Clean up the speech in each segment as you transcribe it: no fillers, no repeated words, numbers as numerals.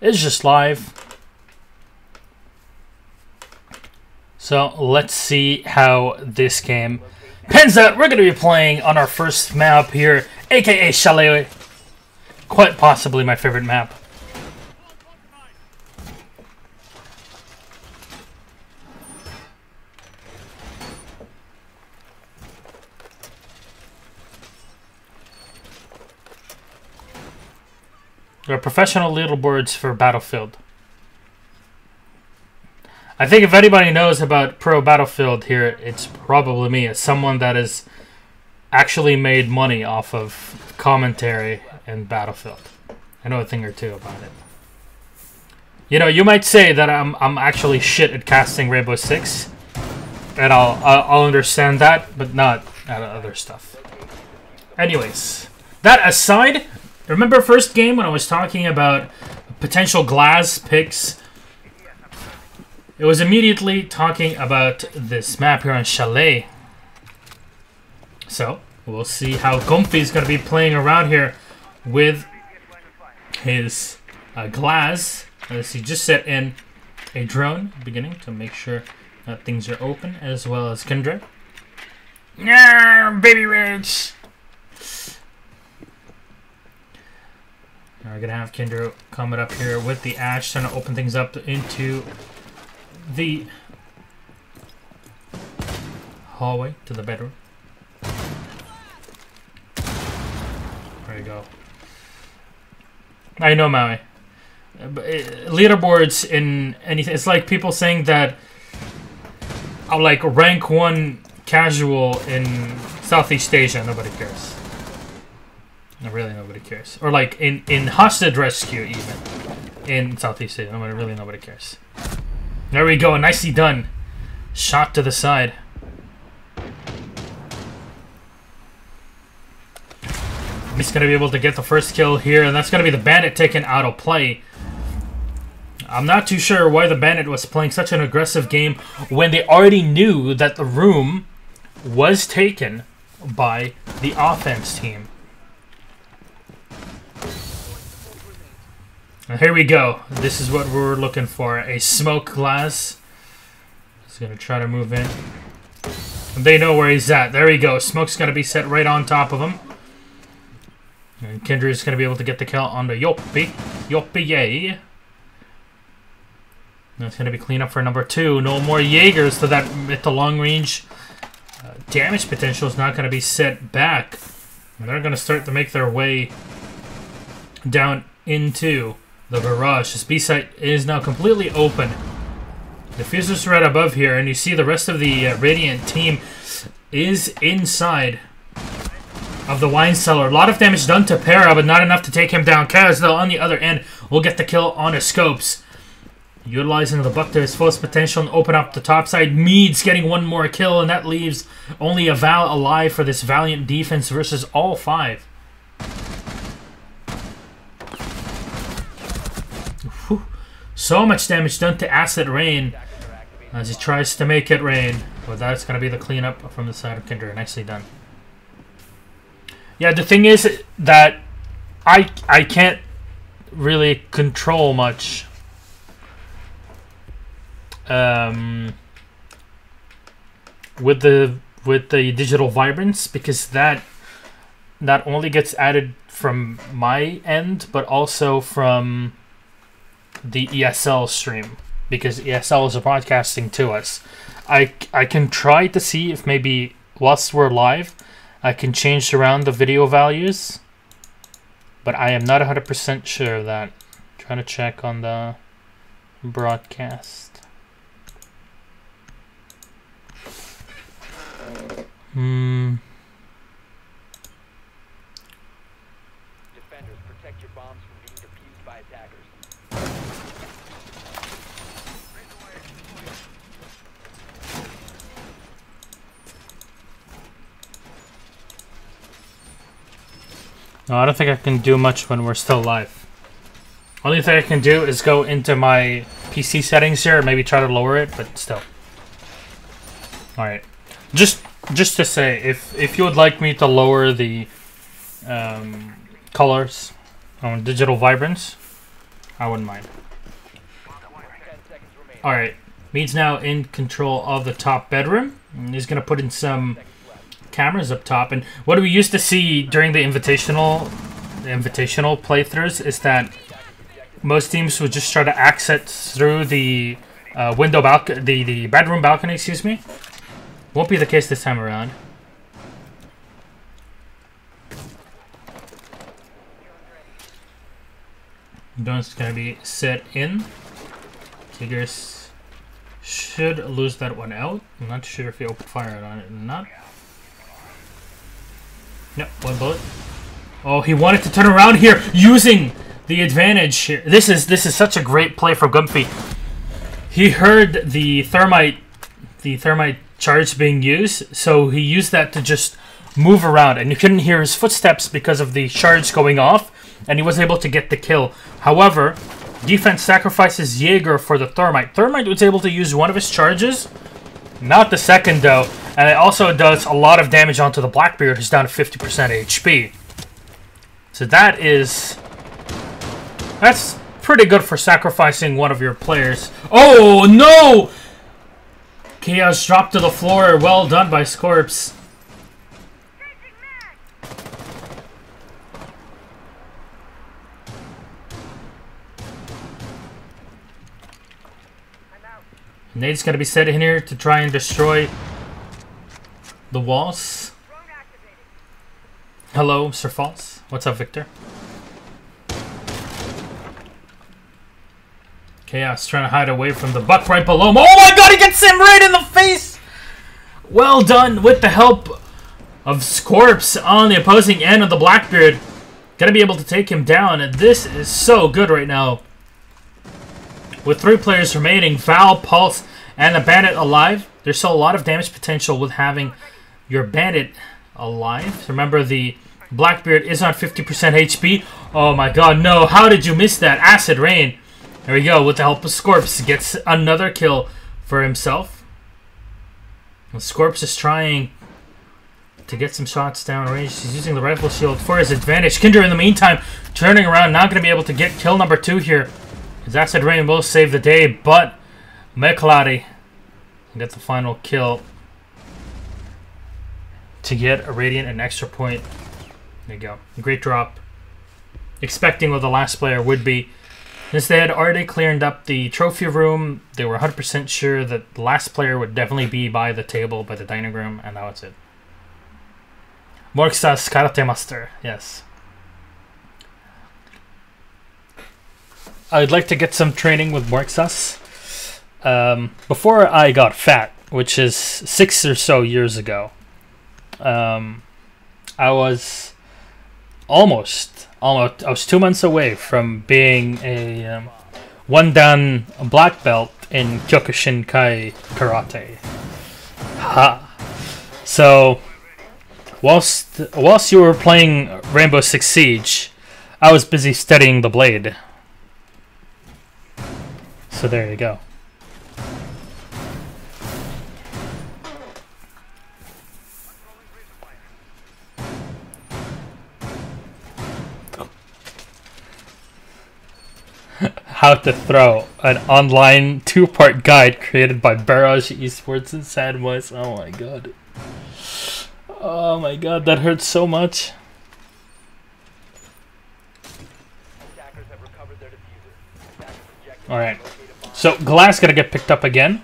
is just live. So let's see how this game pans out. We're going to be playing on our first map here, aka Chalet. Quite possibly my favorite map. There are professional leaderboards for Battlefield. I think if anybody knows about Pro Battlefield here, it's probably me, as someone that has actually made money off of commentary in Battlefield. I know a thing or two about it. You know, you might say that I'm actually shit at casting Rainbow Six, and I'll understand that, but not at other stuff. Anyways, that aside, remember first game when I was talking about potential glass picks? It was immediately talking about this map here on Chalet. So, we'll see how Comfy is going to be playing around here with his glass. As he just set in a drone beginning to make sure that things are open, as well as Kendra. Yeah, baby rich. We're going to have Kendra coming up here with the Ash, trying to open things up into the hallway to the bedroom. There you go. I know, Maui. Leaderboards in anything, it's like people saying that I'm like rank 1 casual in Southeast Asia. Nobody cares. No, really, nobody cares. Or like in hostage rescue, even in Southeast Asia, nobody cares. There we go, nicely done. Shot to the side. He's going to be able to get the first kill here, and that's going to be the Bandit taken out of play. I'm not too sure why the Bandit was playing such an aggressive game when they already knew that the room was taken by the offense team. And here we go. This is what we're looking for. A smoke glass. He's going to try to move in. And they know where he's at. There we go. Smoke's going to be set right on top of him. And Kendra's going to be able to get the kill on the Yoppie. Yoppie, yay. That's going to be cleanup for number 2. No more Jaegers, so that at the long range damage potential is not going to be set back. And they're going to start to make their way down into the barrage. This B site is now completely open. Diffuser's right above here, and you see the rest of the Radiant team is inside of the wine cellar. A lot of damage done to Para, but not enough to take him down. Kaz, though, on the other end, will get the kill on his scopes. Utilizing the buck to his fullest potential and open up the top side. Mead's getting one more kill, and that leaves only a Val alive for this Valiant defense versus all 5. Whew. So much damage done to Acid Rain as he tries to make it rain. But that's going to be the cleanup from the side of Kendra. Nicely done. Yeah, the thing is that I can't really control much with the digital vibrance, because that not only gets added from my end but also from the ESL stream, because ESL is broadcasting to us. I can try to see if maybe whilst we're live I can change around the video values, but I am not 100% sure of that. Trying to check on the broadcast. Defenders, protect your bombs from being defused by attackers. No, I don't think I can do much when we're still live. Only thing I can do is go into my PC settings here and maybe try to lower it, but still. Alright. Just to say, if you would like me to lower the colors on digital vibrance, I wouldn't mind. Alright. Mead's now in control of the top bedroom. And he's going to put in some cameras up top. And what we used to see during the invitational playthroughs is that most teams would just try to access through the the bedroom balcony, excuse me. Won't be the case this time around. Don's gonna be set in. Tigers should lose that one out. I'm not sure if he opened fire on it or not. Yep, one bullet. Oh, he wanted to turn around here using the advantage here. This is such a great play for Gumpy. He heard the thermite charge being used, so he used that to just move around, and you couldn't hear his footsteps because of the charge going off, and he was able to get the kill. However, defense sacrifices Jaeger for the thermite. Thermite was able to use one of his charges, not the second though, and it also does a lot of damage onto the Blackbeard, who's down to 50% HP. So that's pretty good for sacrificing one of your players. Oh no! Chaos dropped to the floor. Well done by Scorps. Nade's gonna be set in here to try and destroy the walls. Hello, Sir False. What's up, Victor? Chaos trying to hide away from the buck right below him. Oh my god, he gets him right in the face! Well done with the help of Scorps on the opposing end of the Blackbeard. Gonna be able to take him down, and this is so good right now. With 3 players remaining, Val, Pulse, and the Bandit alive, there's still a lot of damage potential with having your Bandit alive. Remember, the Blackbeard is on 50% HP. Oh my god, no. How did you miss that? Acid Rain. There we go. With the help of Scorps, gets another kill for himself. And Scorps is trying to get some shots down range. He's using the rifle shield for his advantage. Kinder, in the meantime, turning around. Not going to be able to get kill number 2 here. His Acid Rain will save the day, but McLady gets the final kill to get a Radiant an extra point. There you go. Great drop. Expecting what the last player would be. Since they had already cleared up the trophy room, they were 100% sure that the last player would definitely be by the table, by the dining room, and that was it. Morksas Karate Master, yes. I'd like to get some training with Morksas. Before I got fat, which is 6 or so years ago, I was I was 2 months away from being a 1-dan black belt in Kyokushinkai Karate. Ha! So, whilst you were playing Rainbow Six Siege, I was busy studying the blade. So there you go. How to throw, an online 2-part guide created by Barrage eSports and SADBOYS. Oh my god. Oh my god, that hurts so much. Alright. So Glass gonna get picked up again.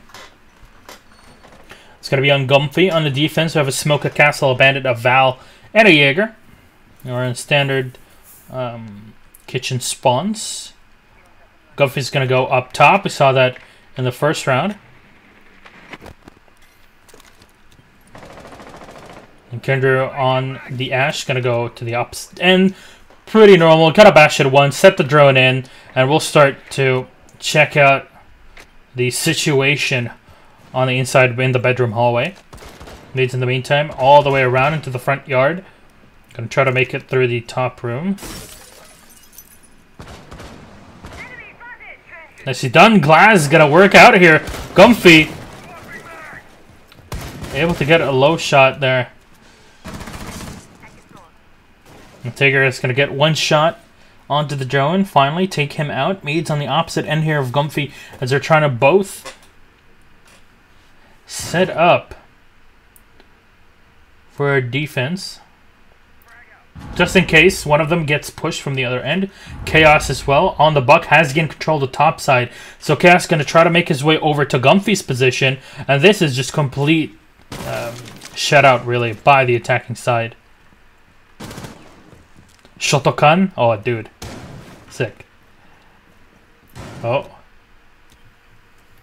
It's gonna be on Gumpy. On the defense, we have a Smoke, a Castle, a Bandit, a Val, and a Jaeger. We're in standard kitchen spawns. Gumpy's going to go up top. We saw that in the first round. And Kendra on the Ash, going to go to the opposite end. Pretty normal. Got to bash it once, set the drone in, and we'll start to check out the situation on the inside in the bedroom hallway. Leads in the meantime all the way around into the front yard. Going to try to make it through the top room. Nicely done. Glass is gonna work out here. Gumpy able to get a low shot there. And Tigger is gonna get one shot onto the drone. Finally, take him out. Mead's on the opposite end here of Gumpy as they're trying to both set up for a defense. Just in case one of them gets pushed from the other end. Chaos as well on the buck has gained control of the top side. So Chaos is going to try to make his way over to Gumpy's position. And this is just complete shutout really by the attacking side. Shotokan. Oh, dude. Sick. Oh.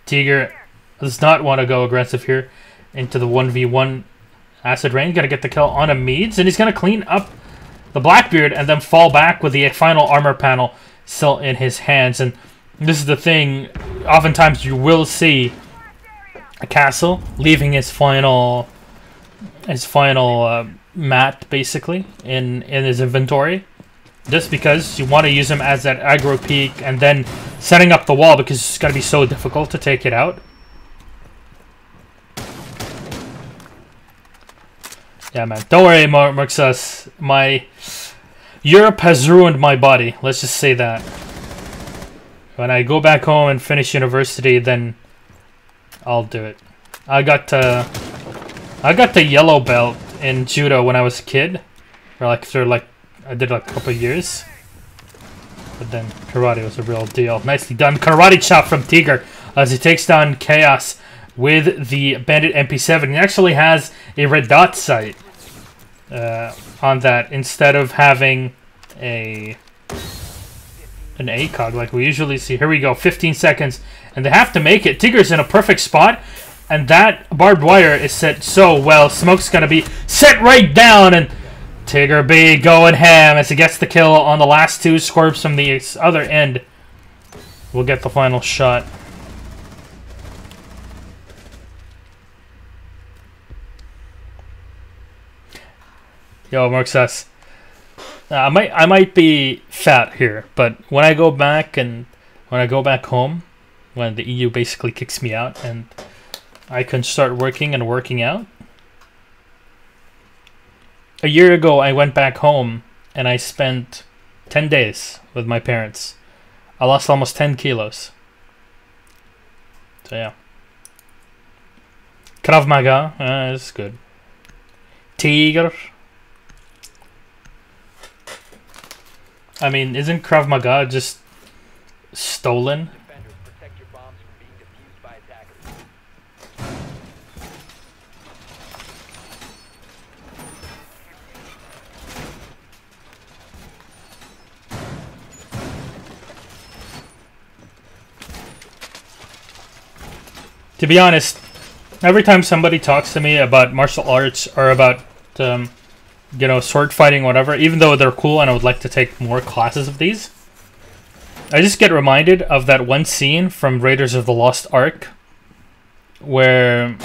Tiger does not want to go aggressive here into the 1v1 acid rain. Going to get the kill on a Meads. And he's going to clean up the Blackbeard and then fall back with the final armor panel still in his hands. And this is the thing. Oftentimes you will see a castle leaving his final mat basically in his inventory, just because you want to use him as that aggro peak and then setting up the wall, because it's going to be so difficult to take it out. Yeah, man. Don't worry, Marxus. My Europe has ruined my body. Let's just say that. When I go back home and finish university, then I'll do it. I got the yellow belt in judo when I was a kid, or I did like a couple of years. But then karate was a real deal. Nicely done. Karate chop from Tiger as he takes down Chaos with the Bandit MP7. He actually has a red dot sight on that instead of having an ACOG like we usually see. Here we go, 15 seconds, and they have to make it. Tiger's in a perfect spot, and that barbed wire is set so well. Smoke's gonna be set right down, and Tiger B going ham as he gets the kill on the last two. Scorps from the other end will get the final shot. Yo, Marxus. I might be fat here, but when I go back home, when the EU basically kicks me out and I can start working and working out. A year ago, I went back home and I spent 10 days with my parents. I lost almost 10 kilos. So yeah. Krav Maga, it's good. Tiger. I mean, isn't Krav Maga just stolen? To be honest, every time somebody talks to me about martial arts or about you know, sword fighting, whatever, even though they're cool and I would like to take more classes of these, I just get reminded of that one scene from Raiders of the Lost Ark where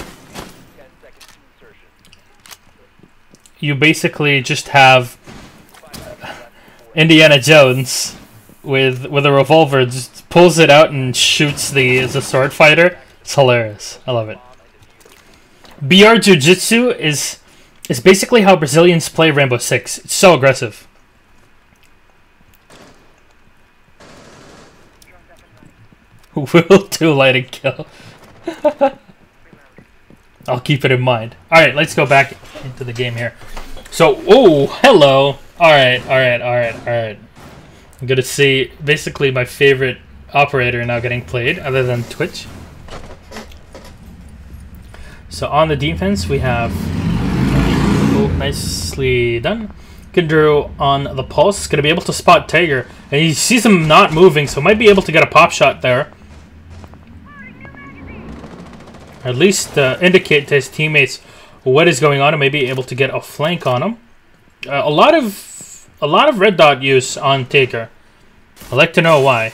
you basically just have Indiana Jones with a revolver, just pulls it out and shoots the sword fighter. It's hilarious. I love it. BR Jiu-Jitsu is basically how Brazilians play Rainbow Six. It's so aggressive. Will do lighting kill. I'll keep it in mind. Alright, let's go back into the game here. So, oh, hello. Alright. I'm gonna see basically my favorite operator now getting played, other than Twitch. So on the defense, we have... Oh, nicely done. Kindrew on the pulse. Going to be able to spot Tiger. And he sees him not moving, so might be able to get a pop shot there. Or at least indicate to his teammates what is going on and maybe able to get a flank on him. A lot of red dot use on Tiger. I'd like to know why.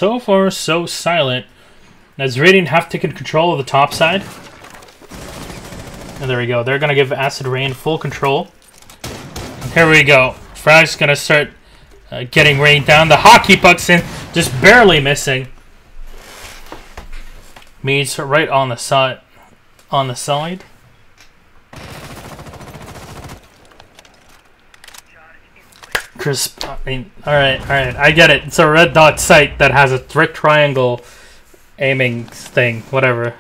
So far, so silent. As Radiant have taken control of the top side. And there we go. They're going to give Acid Rain full control. Here we go. Frag's going to start getting rained down. The hockey puck's in, just barely missing. Means right on the side. On the side. Crisp. I mean, alright. I get it. It's a red dot sight that has a red triangle aiming thing. Whatever.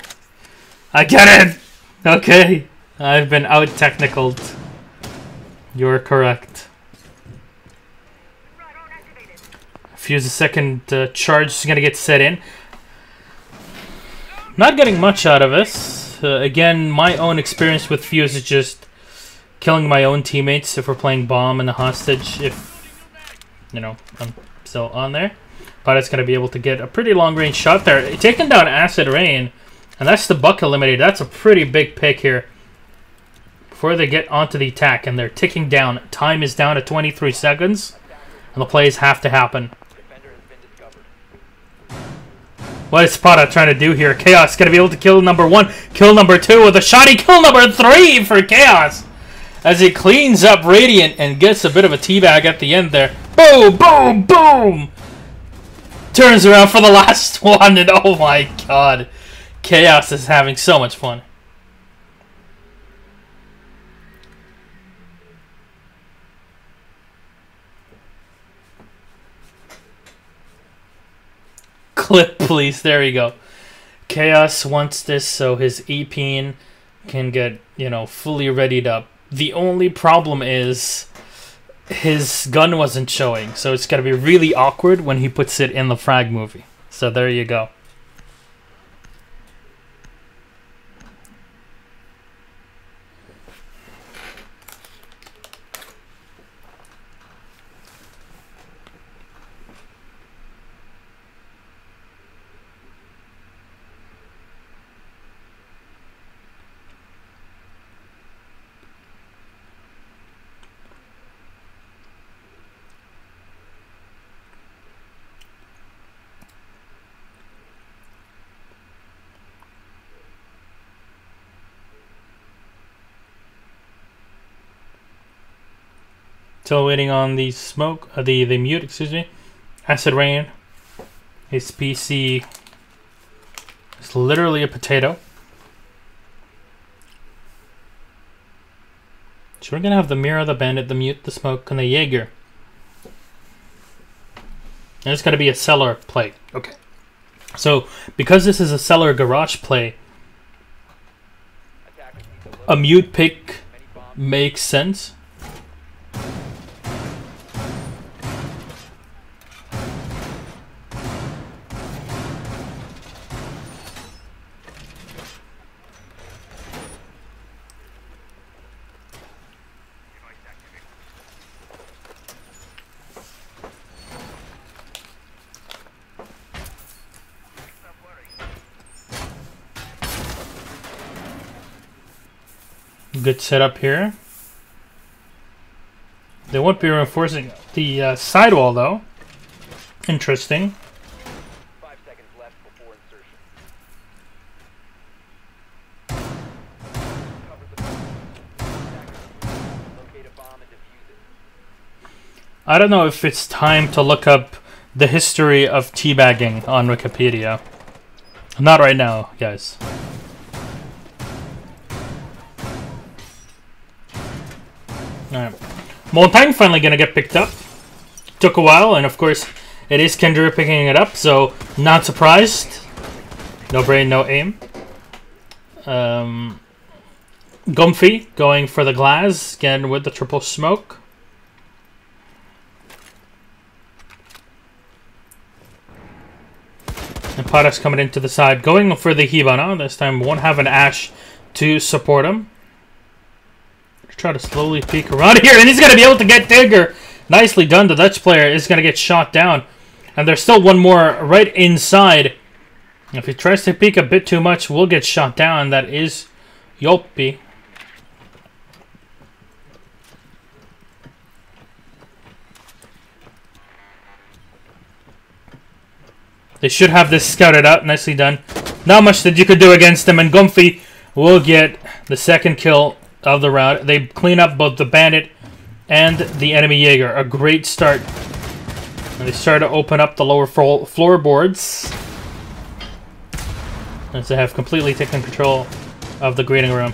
I get it! Okay. I've been out-technicaled. You're correct. Fuse the second charge is going to get set in. Not getting much out of this. Again, my own experience with Fuse is just killing my own teammates if we're playing bomb and the hostage. If, you know, I'm still on there. But it's going to be able to get a pretty long-range shot there. Taking down Acid Rain. And that's the buck eliminated. That's a pretty big pick here. Before they get onto the attack. And they're ticking down. Time is down to 23 seconds. And the plays have to happen. What is Spada trying to do here? Chaos going to be able to kill number 1. Kill number 2 with a shotty. Kill number 3 for Chaos. As he cleans up Radiant and gets a bit of a teabag at the end there. Boom, boom, boom. Turns around for the last one. And oh my god. Chaos is having so much fun. Clip, please. There we go. Chaos wants this so his EP can get, you know, fully readied up. The only problem is his gun wasn't showing, so it's going to be really awkward when he puts it in the frag movie. So there you go. Still waiting on the smoke, the mute, excuse me. Acid Rain. His PC is literally a potato. So we're gonna have the Mirror, the Bandit, the Mute, the Smoke, and the Jaeger. And it's gonna be a cellar play. Okay. So because this is a cellar garage play, a mute pick makes sense. Good setup here. They won't be reinforcing the sidewall though. Interesting. 5 seconds left before insertion. Cover the bomb. Locate a bomb and defuse it. I don't know if it's time to look up the history of teabagging on Wikipedia. Not right now, guys. Alright. Moltang finally gonna get picked up. Took a while, and of course, it is Kendra picking it up, so not surprised. No brain, no aim. Gumphy going for the glass, again with the triple smoke. And Potax coming into the side, going for the Hibana. This time won't have an Ash to support him. Try to slowly peek around here, and he's going to be able to get Digger. Nicely done. The Dutch player is going to get shot down. And there's still one more right inside. If he tries to peek a bit too much, we'll get shot down. That is Yopi. They should have this scouted out. Nicely done. Not much that you could do against them, and Gumphy will get the second kill of the round. They clean up both the bandit and the enemy Jaeger. A great start. And they start to open up the lower floorboards as they have completely taken control of the greeting room.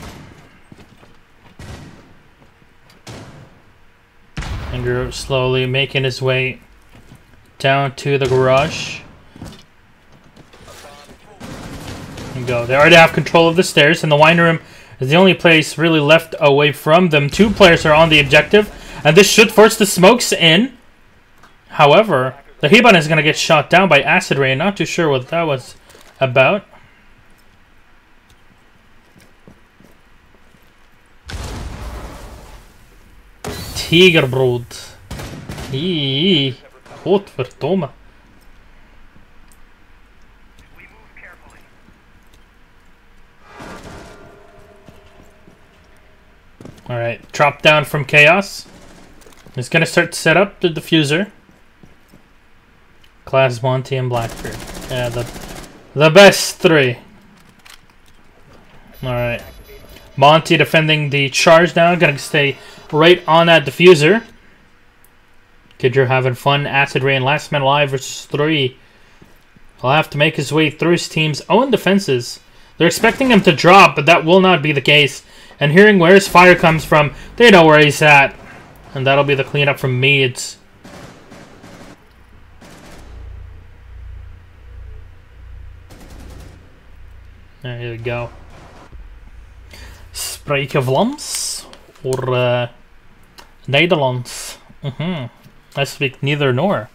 Andrew slowly making his way down to the garage. There you go. They already have control of the stairs, and the wine room is the only place really left away from them. 2 players are on the objective, and this should force the smokes in. However, the He-Man is going to get shot down by acid rain. Not too sure what that was about. Tigerbrod. Godverdomme. Alright, drop down from Chaos. He's going to start to set up the diffuser. Class Monty and Blackbeard. Yeah, the best 3. Alright. Monty defending the charge now. Gonna stay right on that diffuser. Kidger having fun. Acid Rain, last man alive versus 3. He'll have to make his way through his team's own defenses. They're expecting him to drop, but that will not be the case. And hearing where his fire comes from, they know where he's at. And that'll be the cleanup from Meads. There you go. Spreken Vlaams or Nederlands? I speak neither nor.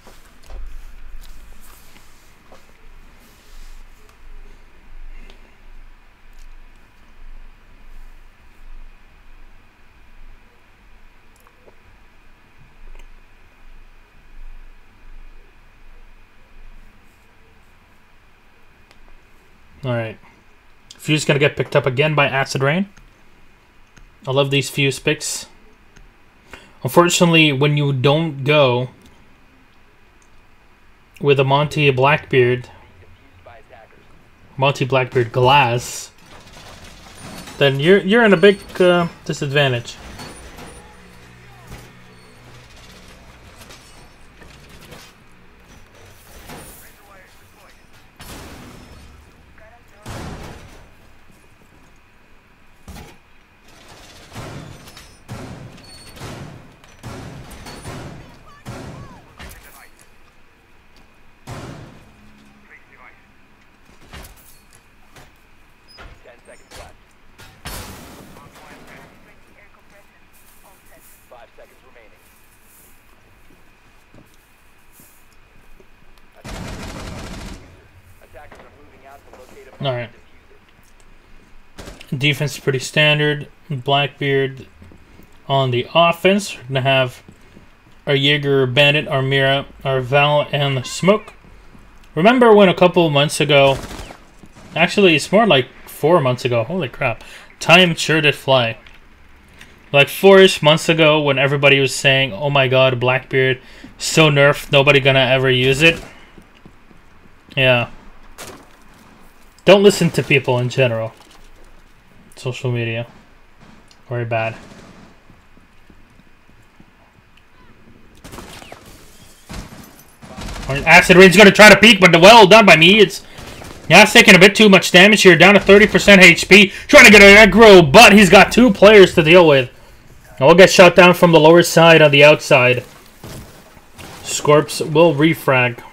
Alright. Fuse gonna get picked up again by Acid Rain. I love these Fuse picks. Unfortunately, when you don't go with a Monty Blackbeard glass, then you're in a big disadvantage. Alright. Defense is pretty standard. Blackbeard on the offense. We're going to have our Jaeger, Bandit, our Mira, our Val, and the Smoke. Remember when a couple months ago, actually it's more like 4 months ago, holy crap, time sure did fly. Like 4-ish months ago when everybody was saying, oh my god, Blackbeard, so nerfed, nobody gonna ever use it. Yeah. Don't listen to people in general. Social media. Very bad. Acid Rain's gonna try to peek, but well done by me. It's taking a bit too much damage here, down to 30% HP. Trying to get an aggro, but he's got 2 players to deal with. And we'll get shot down from the lower side on the outside. Scorps will refrag.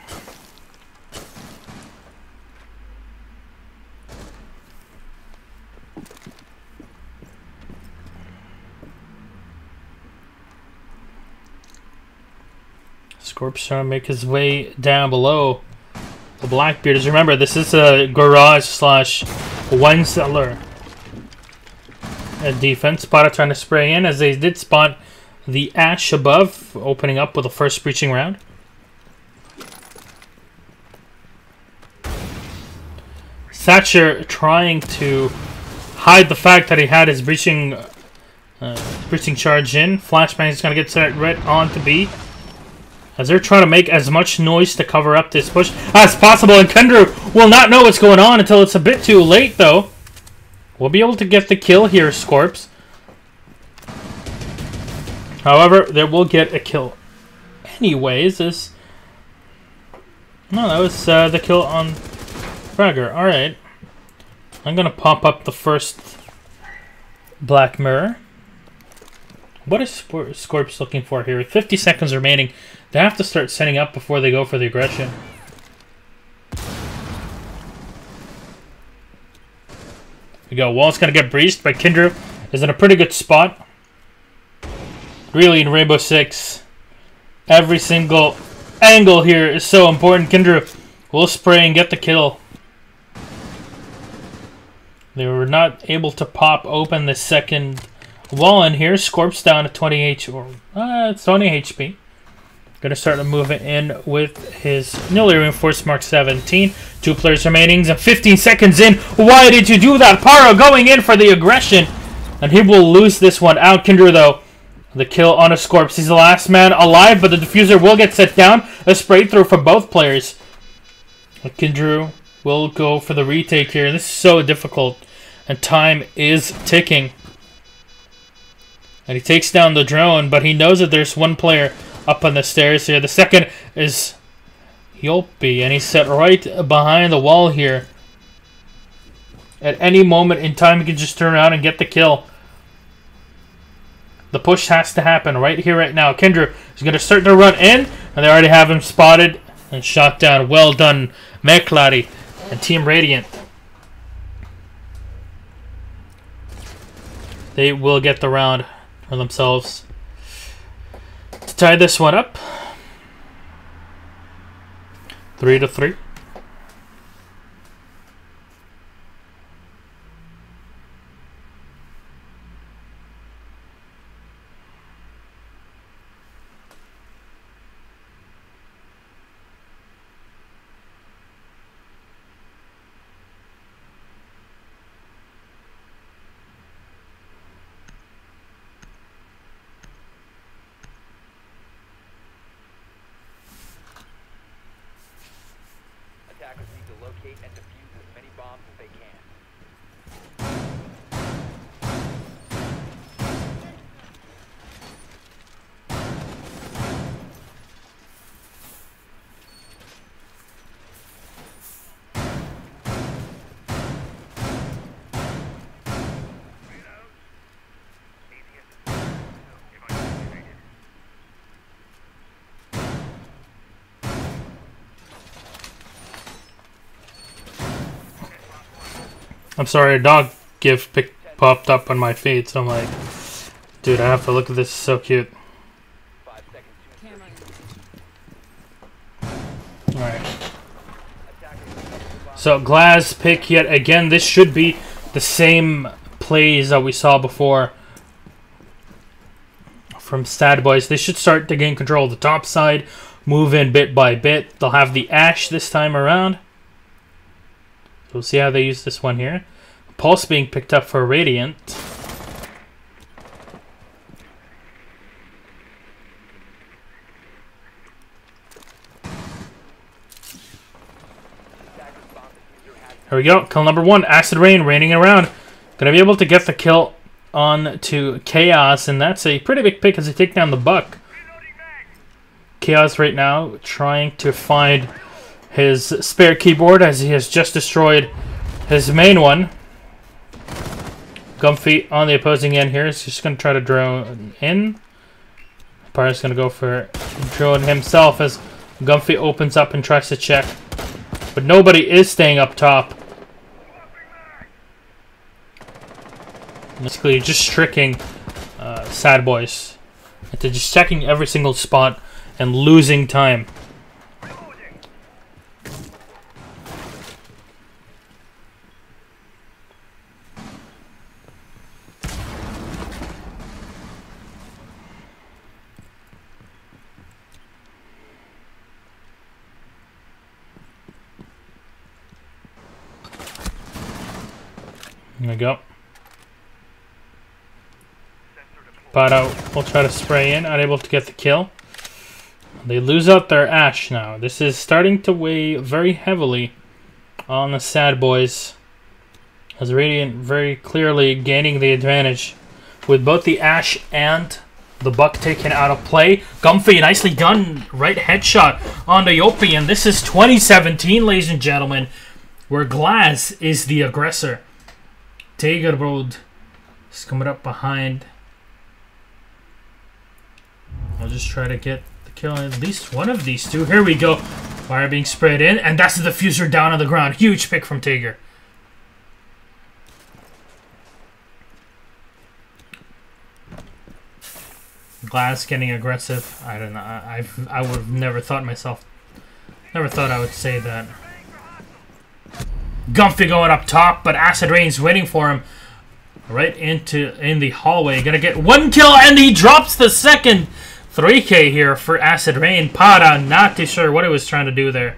Scorp's trying to make his way down below the Blackbearders. Remember, this is a garage slash wine cellar. A defense spotter trying to spray in as they did spot the ash above, opening up with the first breaching round. Thatcher trying to hide the fact that he had his breaching charge in. Flashbang is going to get set right on to B. as they're trying to make as much noise to cover up this push as possible. And Kendra will not know what's going on until it's a bit too late, though. We'll be able to get the kill here, Scorps. However, they will get a kill anyways. No, that was the kill on Fragger. Alright. I'm going to pop up the first Black Mirror. What is Scorps looking for here? 50 seconds remaining. They have to start setting up before they go for the aggression. We go. Wall's going to get breached, but Kindrew is in a pretty good spot. Really, in Rainbow Six, every single angle here is so important. Kindrew will spray and get the kill. They were not able to pop open the second wall in here. Scorps down to 20 it's 20 HP. Gonna start to move it in with his newly reinforced Mark 17. 2 players remaining and 15 seconds in. Why did you do that? Paro going in for the aggression. And he will lose this one out. Kindrew, though, the kill on a Scorps. He's the last man alive, but the diffuser will get set down. A spray through for both players. Kindrew will go for the retake here. This is so difficult. And time is ticking. And he takes down the drone, but he knows that there's one player up on the stairs here. The second is Yolpi, and he's set right behind the wall here. At any moment in time, he can just turn around and get the kill. The push has to happen right here, right now. Kindrew is going to start to run in, and they already have him spotted and shot down. Well done, Meklari and Team Radiant. They will get the round for themselves to tie this one up. 3-3. Attackers need to locate and defuse as many bombs as they can. I'm sorry, a dog gif popped up on my feed, so I'm like, dude, I have to look at this. It's so cute. 5 seconds to Alright. So, Glass pick yet again. This should be the same plays that we saw before from SADBOYS. They should start to gain control of the top side, move in bit by bit. They'll have the Ash this time around. We'll see how they use this one here. Pulse being picked up for Radiant. Here we go. Kill number 1. Acid Rain raining around. Gonna be able to get the kill on to Chaos, and that's a pretty big pick as they take down the Buck. Chaos right now trying to find his spare keyboard as he has just destroyed his main one. Gumpy on the opposing end here is just going to try to drone in. Pyro's going to go for drone himself as Gumpy opens up and tries to check. But nobody is staying up top. Basically just tricking SADBOYS into just checking every single spot and losing time. There we go. But we'll try to spray in, unable to get the kill. They lose out their Ash now. This is starting to weigh very heavily on the Sad Boys, as Radiant very clearly gaining the advantage with both the Ash and the Buck taken out of play. Comfy, nicely done. Right headshot on the Yopi. And this is 2017, ladies and gentlemen, where Glass is the aggressor. Tegerbrod is coming up behind. I'll just try to get the kill on at least one of these two. Here we go. Fire being spread in. And that's the diffuser down on the ground. Huge pick from Tiger. Glass getting aggressive. I don't know. I would have never thought myself. Never thought I would say that. Gumpy going up top, but Acid Rain's waiting for him right in the hallway. Gonna get one kill, and he drops the second. 3K here for Acid Rain. Para, not too sure what he was trying to do there.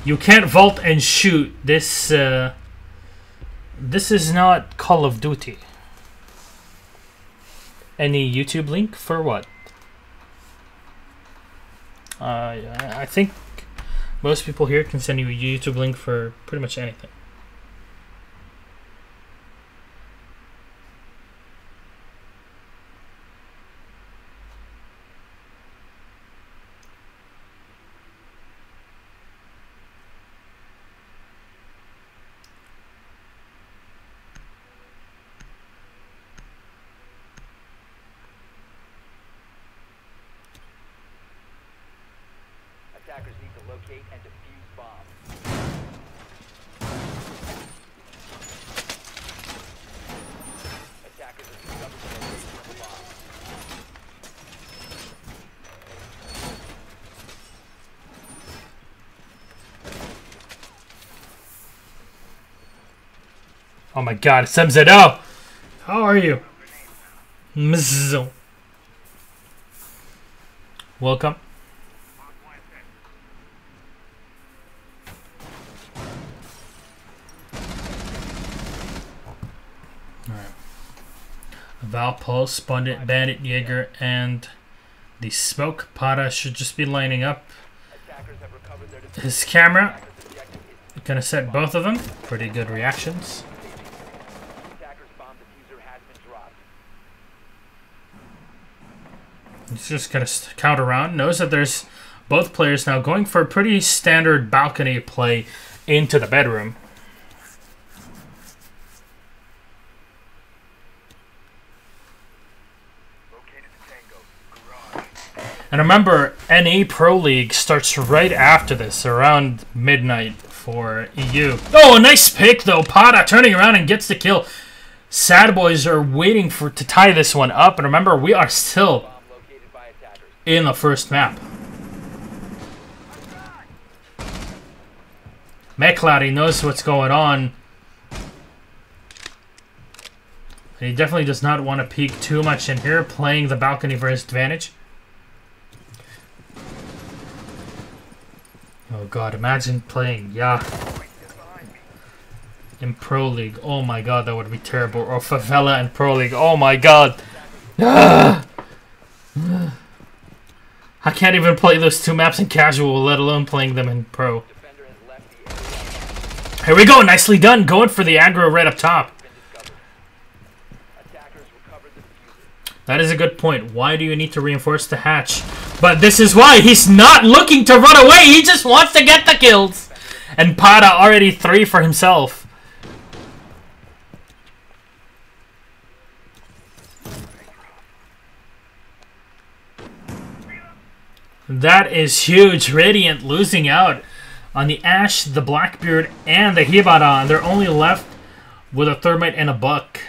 You can't vault and shoot. This is not Call of Duty. Any YouTube link for what? I think most people here can send you a YouTube link for pretty much anything. Attackers need to locate and defuse bombs. Attackers have discovered the location of the bomb. Oh my god, it's MZO! How are you? MZO. Welcome. Valpulse, Bandit, Jaeger, and the Smoke. Para should just be lining up his camera. Gonna set both of them. Pretty good reactions. He's just gonna count around. Knows that there's both players now going for a pretty standard balcony play into the bedroom. And remember, NA Pro League starts right after this, around midnight for EU. Oh, a nice pick though. Pada turning around and gets the kill. SADBOYS are waiting to tie this one up. And remember, we are still in the first map. McLeod knows what's going on. And he definitely does not want to peek too much in here, playing the balcony for his advantage. Oh god, imagine playing in Pro League. Oh my god, that would be terrible. Or Favela in Pro League. Oh my god. I can't even play those two maps in casual, let alone playing them in Pro. Here we go, nicely done. Going for the aggro right up top. That is a good point. Why do you need to reinforce the hatch? But this is why. He's not looking to run away. He just wants to get the kills. And Pada already 3 for himself. That is huge. Radiant losing out on the Ash, the Blackbeard, and the Hibara. They're only left with a Thermite and a Buck.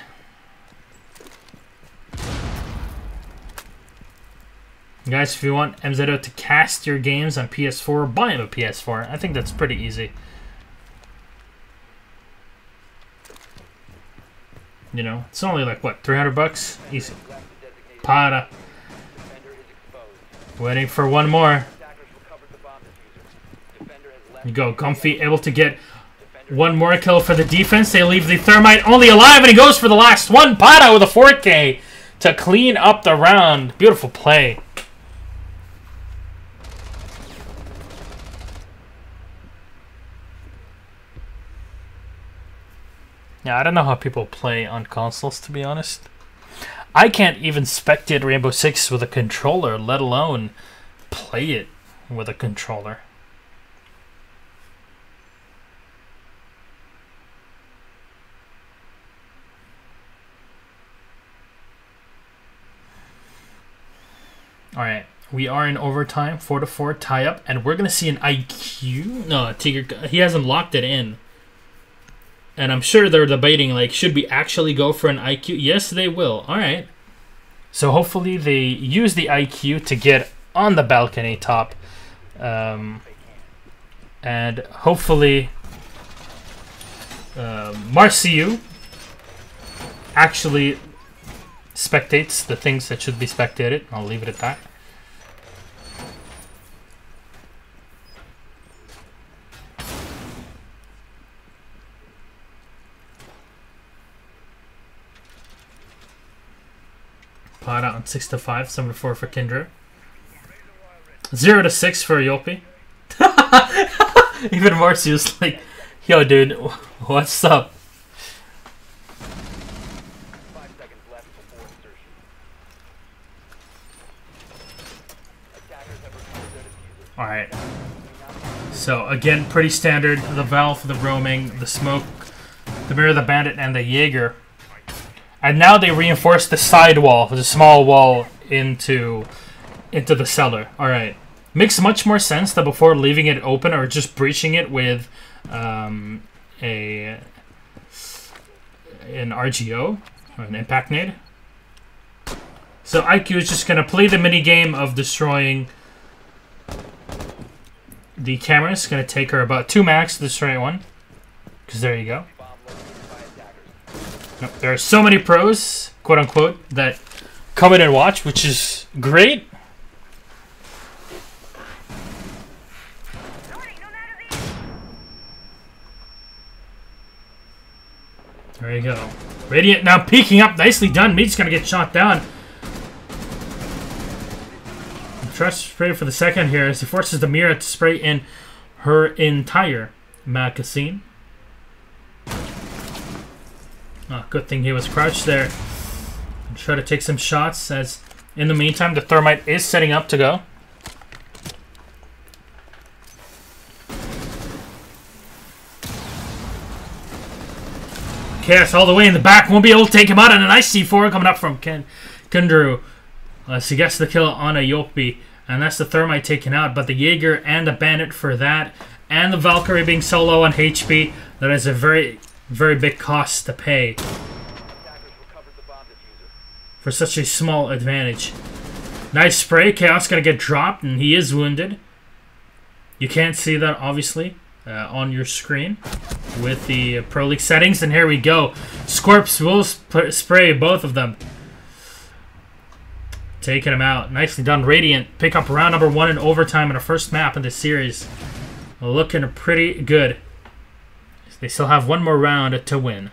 Guys, if you want MZO to cast your games on PS4, buy him a PS4. I think that's pretty easy. You know, it's only like, what, 300 bucks? Easy. Pada. Waiting for one more. You go, Comfy, able to get one more kill for the defense. They leave the Thermite only alive, and he goes for the last one. Pada with a 4K to clean up the round. Beautiful play. Yeah, I don't know how people play on consoles, to be honest. I can't even spectate Rainbow Six with a controller, let alone play it with a controller. Alright, we are in overtime, 4-4 tie-up, and we're going to see an IQ. No, Tiger, he hasn't locked it in. And I'm sure they're debating, like, should we actually go for an IQ? Yes, they will. Alright. So hopefully they use the IQ to get on the balcony top. And hopefully Marciu actually spectates the things that should be spectated. I'll leave it at that. Pot out on 6-5, 7-4 for Kindra. 0-6 for Yopi. Even Marciu's like, yo dude, what's up? 5 seconds left before insertion. Attackers have recovered their diffuser. Alright. So again, pretty standard. The Valve, the roaming, the smoke, the mirror, the bandit, and the Jaeger. And now they reinforce the side wall, the small wall into the cellar. Alright. Makes much more sense than before leaving it open or just breaching it with an RGO, or an impact nade. So IQ is just going to play the mini game of destroying the cameras. It's going to take her about 2 max to destroy one. Because there you go. There are so many pros, quote unquote, that come in and watch, which is great. There you go. Radiant now peeking up. Nicely done. Meat's going to get shot down. Trust spray for the second here as he forces the mirror to spray in her entire magazine. Oh, good thing he was crouched there. Try to take some shots as in the meantime the thermite is setting up to go. Chaos all the way in the back. Won't be able to take him out. And a nice C4 coming up from Kundru. So he gets the kill on a Yopi. And that's the thermite taken out. But the Jaeger and the bandit for that. And the Valkyrie being so low on HP. That is a very, very big cost to pay for such a small advantage. Nice spray. Chaos going to get dropped. And he is wounded. You can't see that, obviously, on your screen with the Pro League settings. And here we go. Scorps will spray both of them. Taking him out. Nicely done. Radiant pick up round number 1 in overtime in our first map in this series. Looking pretty good. They still have one more round to win.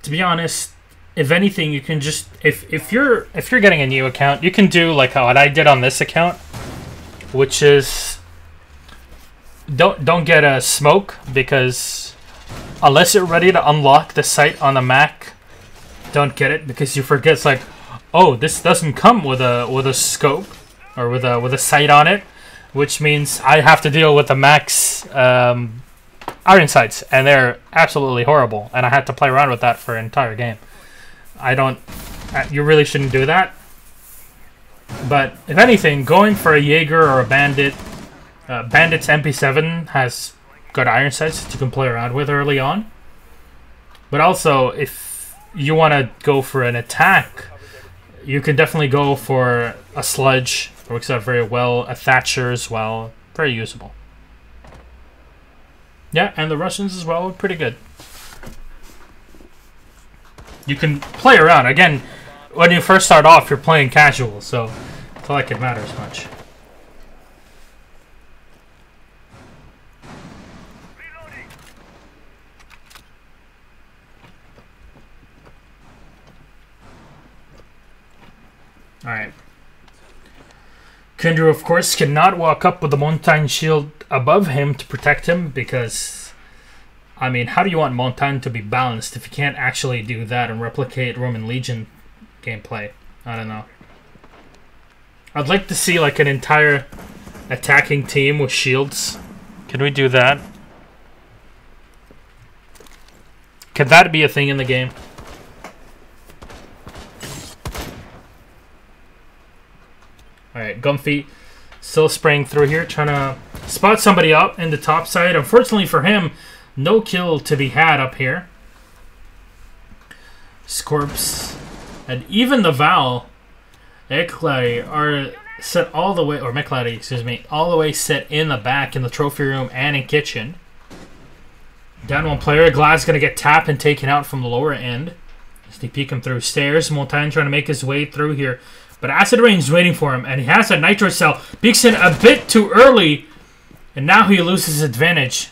To be honest, if anything, you can just if you're getting a new account, you can do like what I did on this account, which is don't get a smoke, because unless you're ready to unlock the sight on the Mac, don't get it, because you forget it's like, oh, this doesn't come with a scope or with a sight on it, which means I have to deal with the Mac's iron sights, and they're absolutely horrible, and I had to play around with that for an entire game. You really shouldn't do that. But if anything, going for a Jaeger or a Bandit, Bandit's MP7 has good iron sights that you can play around with early on. But also, if you want to go for an attack, you can definitely go for a Sludge. It works out very well. A Thatcher as well. Very usable. Yeah, and the Russians as well, pretty good. You can play around. Again, when you first start off, you're playing casual, so it's not like it matters much. Alright. Kendra, of course, cannot walk up with the Montaigne shield above him to protect him because, I mean, how do you want Montaigne to be balanced if you can't actually do that and replicate Roman Legion gameplay? I don't know. I'd like to see like an entire attacking team with shields. Can we do that? Could that be a thing in the game? Alright, Gumpy still spraying through here, trying to spot somebody up in the top side. Unfortunately for him, no kill to be had up here. Scorps and even the Val, Eklai are set all the way, or Meklari, excuse me, all the way set in the back in the trophy room and in kitchen. Down one player, Glad's going to get tapped and taken out from the lower end. As they peek him through stairs, Montaigne trying to make his way through here. But Acid Rain's waiting for him, and he has a Nitro Cell. Peeks in a bit too early, and now he loses advantage.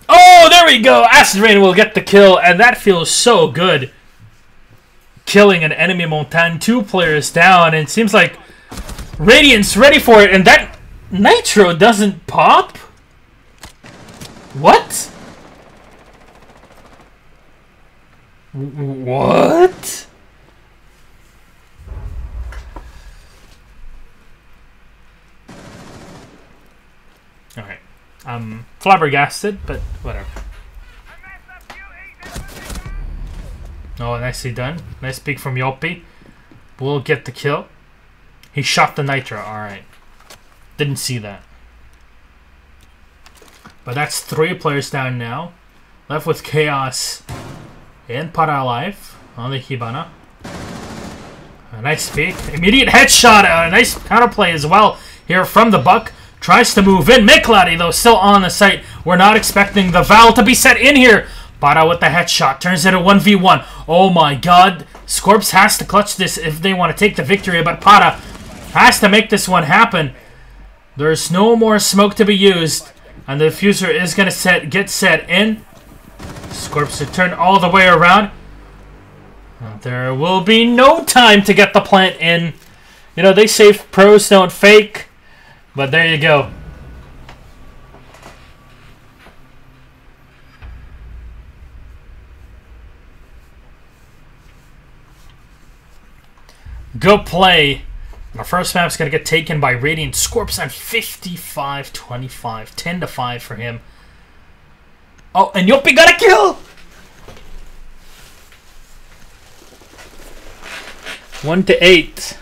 Oh, there we go! Acid Rain will get the kill, and that feels so good. Killing an enemy Montaigne, 2 players down, and it seems like Radiant's ready for it, and that Nitro doesn't pop? What? What? Alright. I'm flabbergasted, but whatever. Oh, nicely done. Nice peek from Yoppy. We'll get the kill. He shot the Nitro. Alright. Didn't see that. But that's 3 players down now. Left with Chaos and Para alive on the Hibana. A nice peek. Immediate headshot. A nice counterplay as well here from the Buck. Tries to move in. Mikladi, though, still on the site. We're not expecting the Val to be set in here. Para with the headshot. Turns it a 1v1. Oh my god. Scorps has to clutch this if they want to take the victory. But Para has to make this one happen. There's no more smoke to be used. And the diffuser is going to get set in. Scorps to turn all the way around. There will be no time to get the plant in. You know, they say pros don't fake. But there you go. Go play. Our first map's going to get taken by Radiant. Scorps at 55-25. 10-5 for him. Oh, and Yoppy got a kill! 1-8.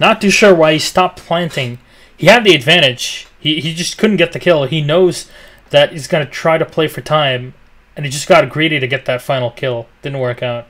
Not too sure why he stopped planting. He had the advantage. He just couldn't get the kill. He knows that he's going to try to play for time, and he just got greedy to get that final kill. Didn't work out.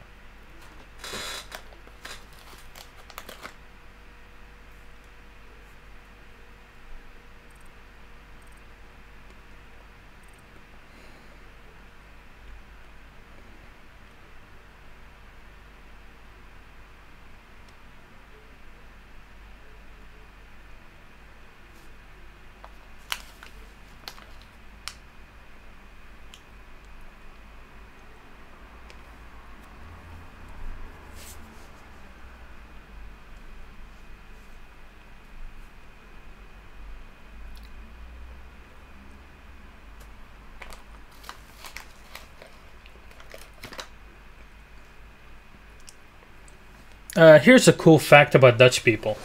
Here's a cool fact about Dutch people.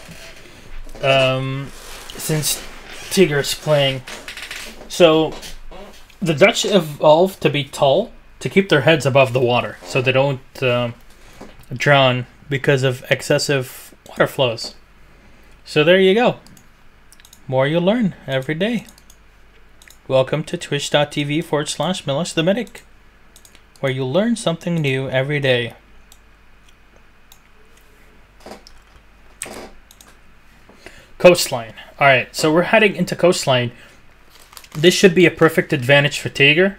Since Tigger's playing, so the Dutch evolved to be tall to keep their heads above the water, so they don't drown because of excessive water flows. So there you go. More you learn every day. Welcome to twitch.tv/Milos the Medic, where you learn something new every day. Coastline. Alright, so we're heading into Coastline. This should be a perfect advantage for Tiger.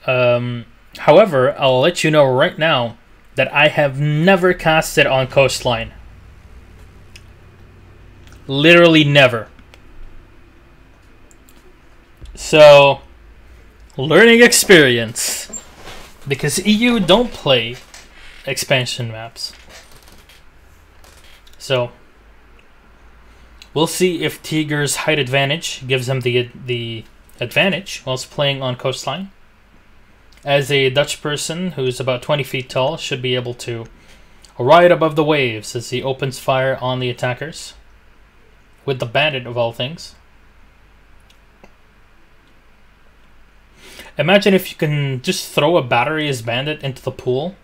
However, I'll let you know right now that I have never casted on Coastline. Literally never. So, learning experience. Because EU don't play expansion maps. So, we'll see if Tiger's height advantage gives him the advantage whilst playing on Coastline. As a Dutch person who's about 20 feet tall, should be able to ride above the waves as he opens fire on the attackers. With the bandit of all things. Imagine if you can just throw a battery as bandit into the pool.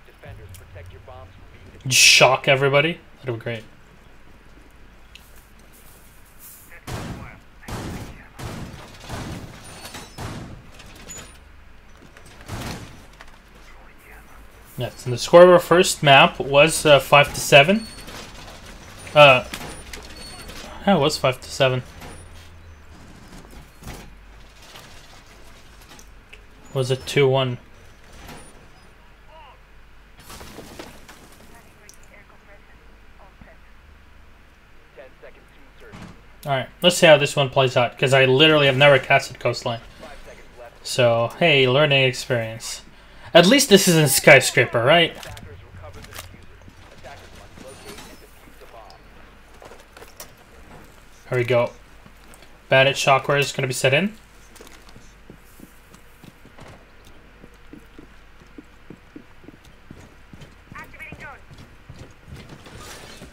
Defenders, protect your bombs from being Just shock everybody. That'd be great. Yes, and the score of our first map was 5-7. Yeah, it was 5-7. Was it 2-1? Alright, let's see how this one plays out, because I literally have never casted Coastline. So, hey, learning experience. At least this isn't Skyscraper, right? Here we go. Bandit Shockwave is going to be set in.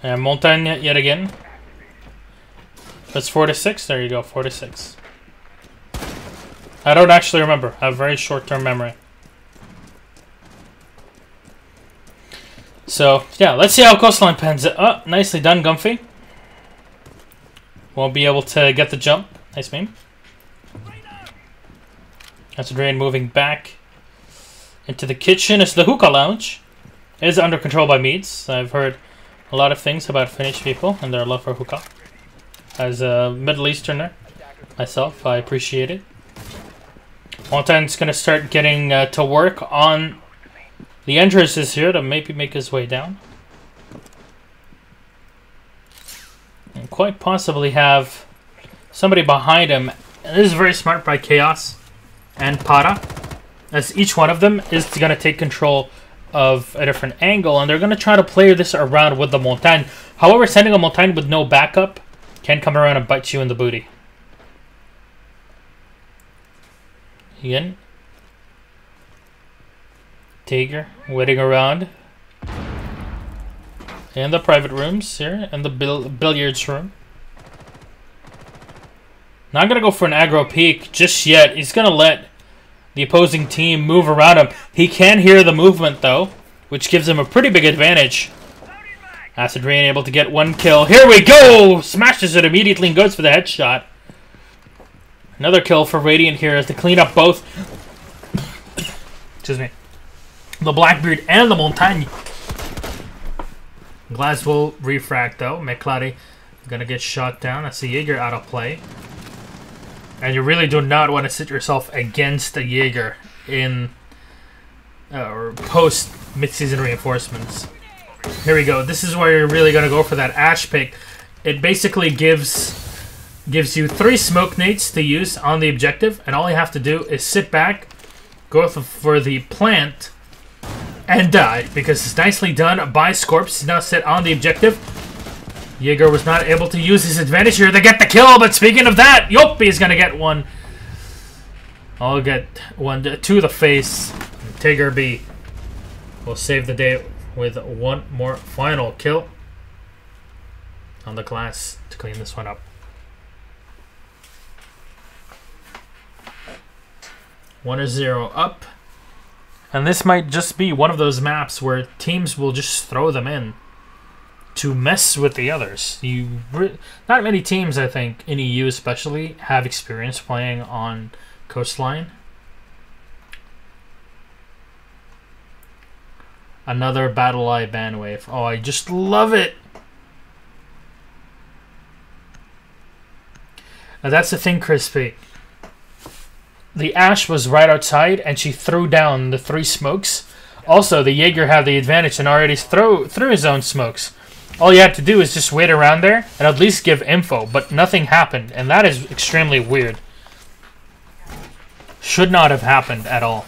And Montagne yet again. That's 4-6. There you go, 4-6. I don't actually remember. I have very short-term memory. So, yeah, let's see how Coastline pans it. Oh, nicely done, Gumpy. Won't be able to get the jump. Nice meme. That's a drain moving back into the kitchen. It's the hookah lounge. It is under control by Meads. I've heard a lot of things about Finnish people and their love for hookah. As a Middle Easterner myself, I appreciate it. Montagne's going to start getting to work on the entrances here to maybe make his way down. And quite possibly have somebody behind him. And this is very smart by Chaos and Para, as each one of them is going to take control of a different angle, and they're going to try to play this around with the Montagne. However, sending a Montagne with no backup can come around and bite you in the booty. Again. Tiger waiting around in the private rooms here, in the billiards room. Not going to go for an aggro peek just yet. He's going to let the opposing team move around him. He can hear the movement, though, which gives him a pretty big advantage. Acid Rain able to get one kill. Here we go! Smashes it immediately and goes for the headshot. Another kill for Radiant here as to clean up both. Excuse me. The Blackbeard and the Montagne. Glass will refract, though. McClady gonna get shot down. That's the Jaeger out of play. And you really do not want to sit yourself against a Jaeger in or post mid-season reinforcements. Here we go. This is where you're really going to go for that Ash pick. It basically gives you 3 smoke nades to use on the objective, and all you have to do is sit back, go for the plant, and die, because it's nicely done by Scorps. He's now set on the objective. Jaeger was not able to use his advantage here to get the kill, but speaking of that, Yoppie is going to get one. I'll get one to the face. Tiger B will save the day with one more final kill on the class to clean this one up. One or 0 up. And this might just be one of those maps where teams will just throw them in to mess with the others. Not many teams, I think, in EU especially, have experience playing on Coastline. Another Battle Eye ban wave. Oh, I just love it. Now that's the thing, Crispy. The Ashe was right outside, and she threw down the 3 smokes. Also, the Jaeger had the advantage and already threw his own smokes. All you had to do is just wait around there and at least give info, but nothing happened, and that is extremely weird. Should not have happened at all.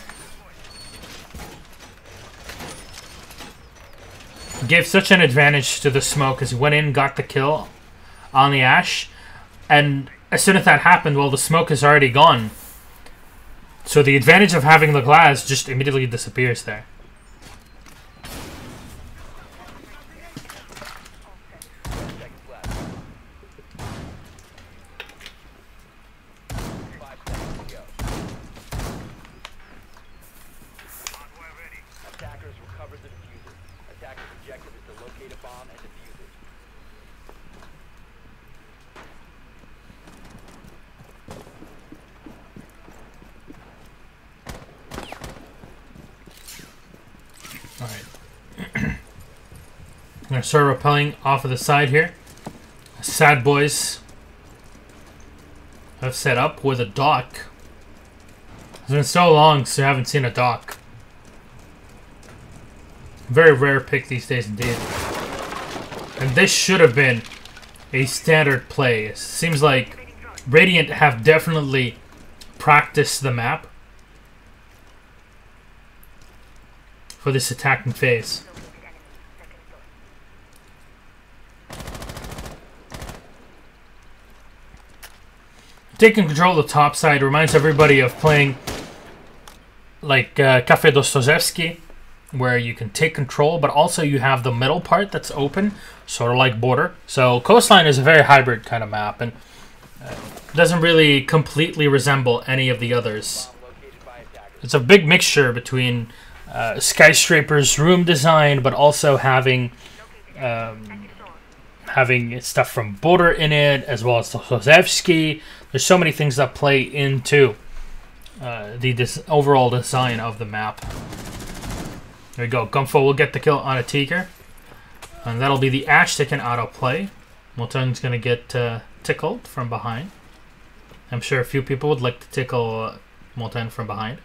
Gave such an advantage to the smoke as he went in, got the kill on the Ashe, and as soon as that happened, well, the smoke is already gone. So the advantage of having the glass just immediately disappears there. Attackers recovered the diffuser. Attackers' objective is to locate a bomb and defuse it. Alright. I'm going to start rappelling off of the side here. SADBOYS have set up with a dock. It's been so long since I haven't seen a dock. Very rare pick these days indeed. And this should have been a standard play. It seems like Radiant have definitely practiced the map for this attacking phase. Taking control of the top side reminds everybody of playing like Café Dostoyevsky, where you can take control, but also you have the middle part that's open, sort of like Border. So Coastline is a very hybrid kind of map, and doesn't really completely resemble any of the others. It's a big mixture between Skyscraper's room design, but also having stuff from Border in it, as well as Dostoyevsky. There's so many things that play into the overall design of the map. There we go. Gumfo will get the kill on a Tiger. And that'll be the Ashe taken out of play. Molten's going to get tickled from behind. I'm sure a few people would like to tickle Molten from behind.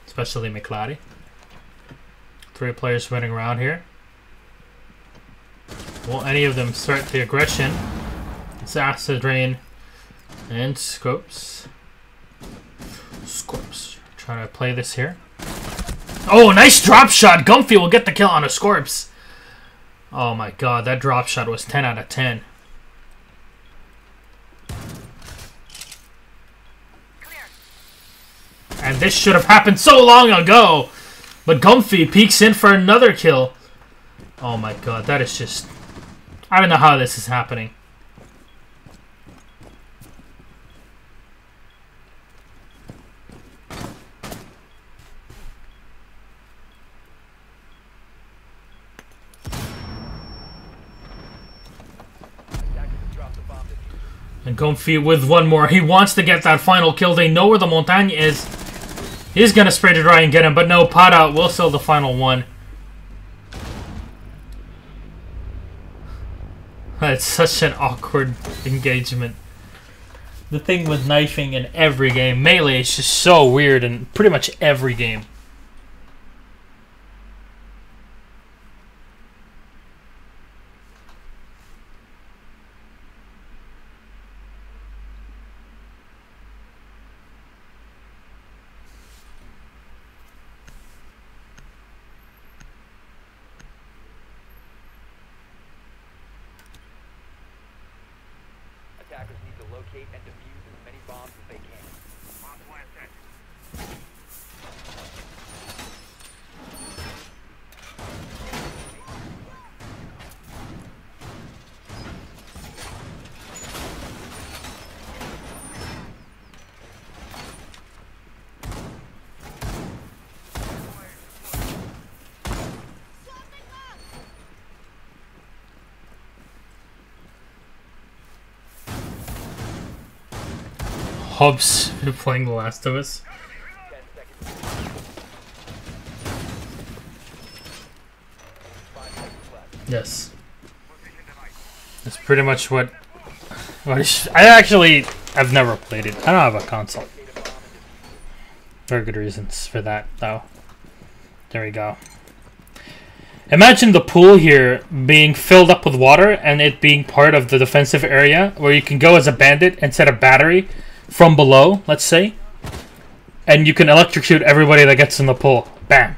Especially McLady. 3 players running around here. Will any of them start the aggression? It's Acid Rain and Scopes. Scopes. Trying to play this here. Oh, nice drop shot. Gumpy will get the kill on a Scorps. Oh my god, that drop shot was 10 out of 10. And this should have happened so long ago. But Gumpy peeks in for another kill. Oh my god, that is just... I don't know how this is happening. And Comfy with one more. He wants to get that final kill. They know where the Montagne is. He's going to spray to try and get him. But no, Pada will steal the final one. That's such an awkward engagement. The thing with knifing in every game. Melee is just so weird in pretty much every game. Attackers need to locate and defuse as many bombs as they can. Hobbs playing The Last of Us. 10 seconds. Yes. That's pretty much what I actually have never played it. I don't have a console. Very good reasons for that, though. There we go. Imagine the pool here being filled up with water and it being part of the defensive area where you can go as a bandit and set a battery from below, let's say. And you can electrocute everybody that gets in the pool. Bam.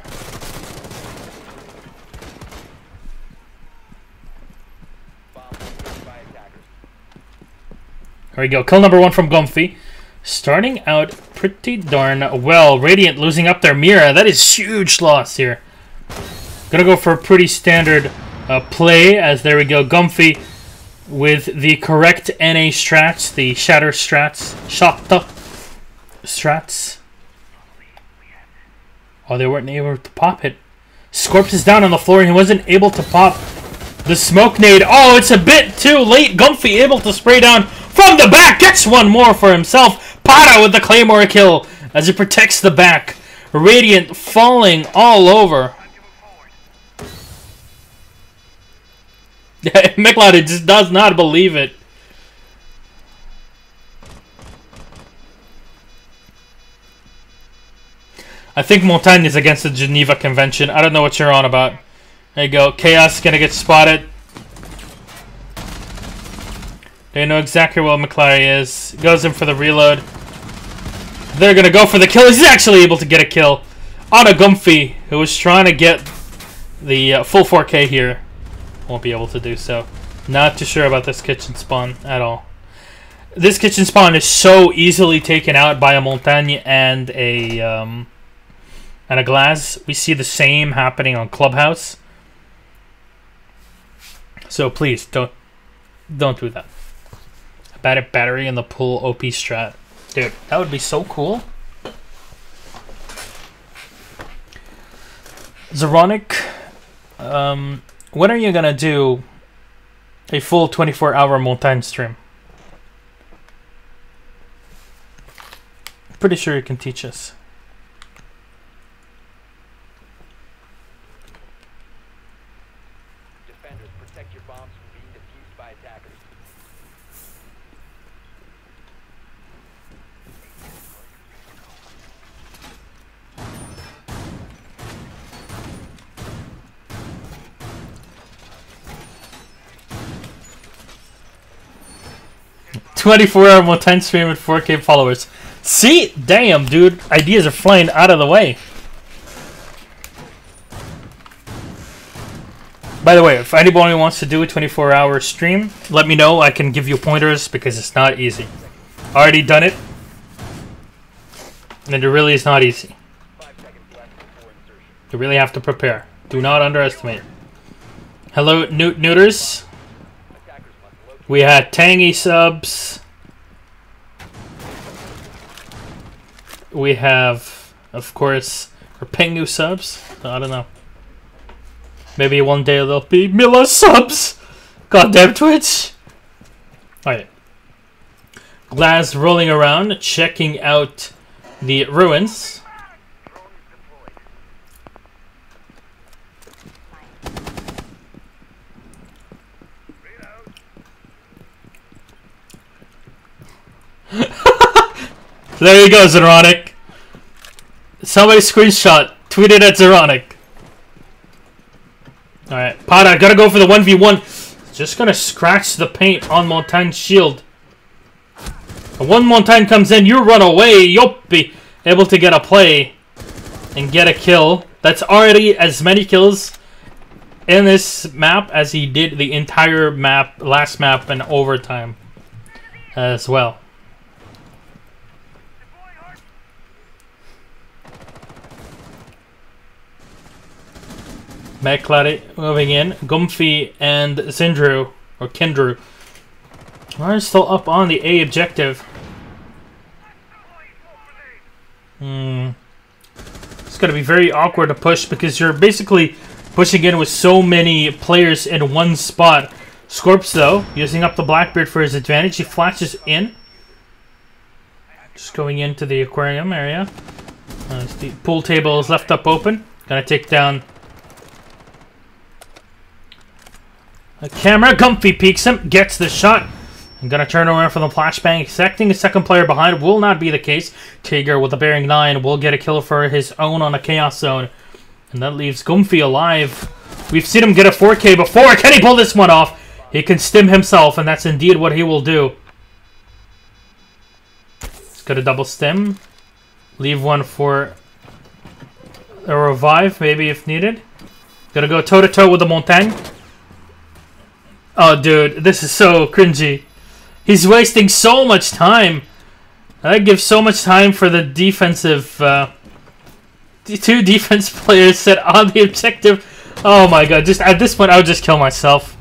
There we go. Kill number 1 from Gomfi. Starting out pretty darn well. Radiant losing up their Mira. That is huge loss here. Gonna go for a pretty standard play, as there we go. Gomfi with the correct NA strats, the shatter strats, Shatta strats. Oh, they weren't able to pop it. Scorps is down on the floor and he wasn't able to pop the smoke nade. Oh, it's a bit too late. Gomfi able to spray down from the back. Gets one more for himself. Para with the Claymore kill as he protects the back. Radiant falling all over. McLeod just does not believe it. I think Montagne is against the Geneva Convention. I don't know what you're on about. There you go. Chaos is going to get spotted. They know exactly where McClary is. Goes in for the reload. They're going to go for the kill. He's actually able to get a kill on a Gomfi, who was trying to get the full 4K here. Won't be able to do so. Not too sure about this kitchen spawn at all. This kitchen spawn is so easily taken out by a Montagne and a Glass. We see the same happening on Clubhouse. So please don't do that. A battery in the pool OP strat. Dude, that would be so cool. Zeronic, when are you gonna do a full 24-hour Montagne stream? Pretty sure you can teach us. Defenders, protect your bombs from being defused by attackers. "24-hour Montagne stream with 4K followers." See? Damn, dude. Ideas are flying out of the way. By the way, if anybody wants to do a 24-hour stream, let me know. I can give you pointers because it's not easy. Already done it. And it really is not easy. 5 seconds left before insertion. You really have to prepare. Do not underestimate. Hello, Neuters. Attackers must locate. We had Tangy subs. We have, of course, our Pengu subs. I don't know. Maybe one day there'll be Mila subs. Goddamn Twitch. Alright. Glass rolling around, checking out the ruins. There you go, Zeronic. Somebody screenshot. Tweet it at Zeronic. Alright, Pada, gotta go for the 1v1. Just gonna scratch the paint on Montagne's shield. And when Montagne comes in, you run away. You'll be able to get a play and get a kill. That's already as many kills in this map as he did the entire map, last map, in overtime as well. McClady moving in. Gomfi and Zindru, or Kendru, are still up on the A objective. It's going to be very awkward to push because you're basically pushing in with so many players in one spot. Scorps, though, using up the Blackbeard for his advantage. He flashes in. Just going into the aquarium area. The pool table is left up open. Gonna take down The camera, Comfy peeks him, gets the shot. I'm gonna turn around for the flashbang, expecting a second player behind. Will not be the case. Tiger with a bearing 9 will get a kill for his own on a chaos zone. And that leaves Comfy alive. We've seen him get a 4K before. Can he pull this one off? He can stim himself, and that's indeed what he will do. He's got a double stim. Leave one for a revive, maybe if needed. Gonna go toe-to-toe with the Montagne. Oh, dude, this is so cringy. He's wasting so much time. That gives so much time for the defensive... the 2 defense players set on the objective. Oh my god, just at this point, I would just kill myself.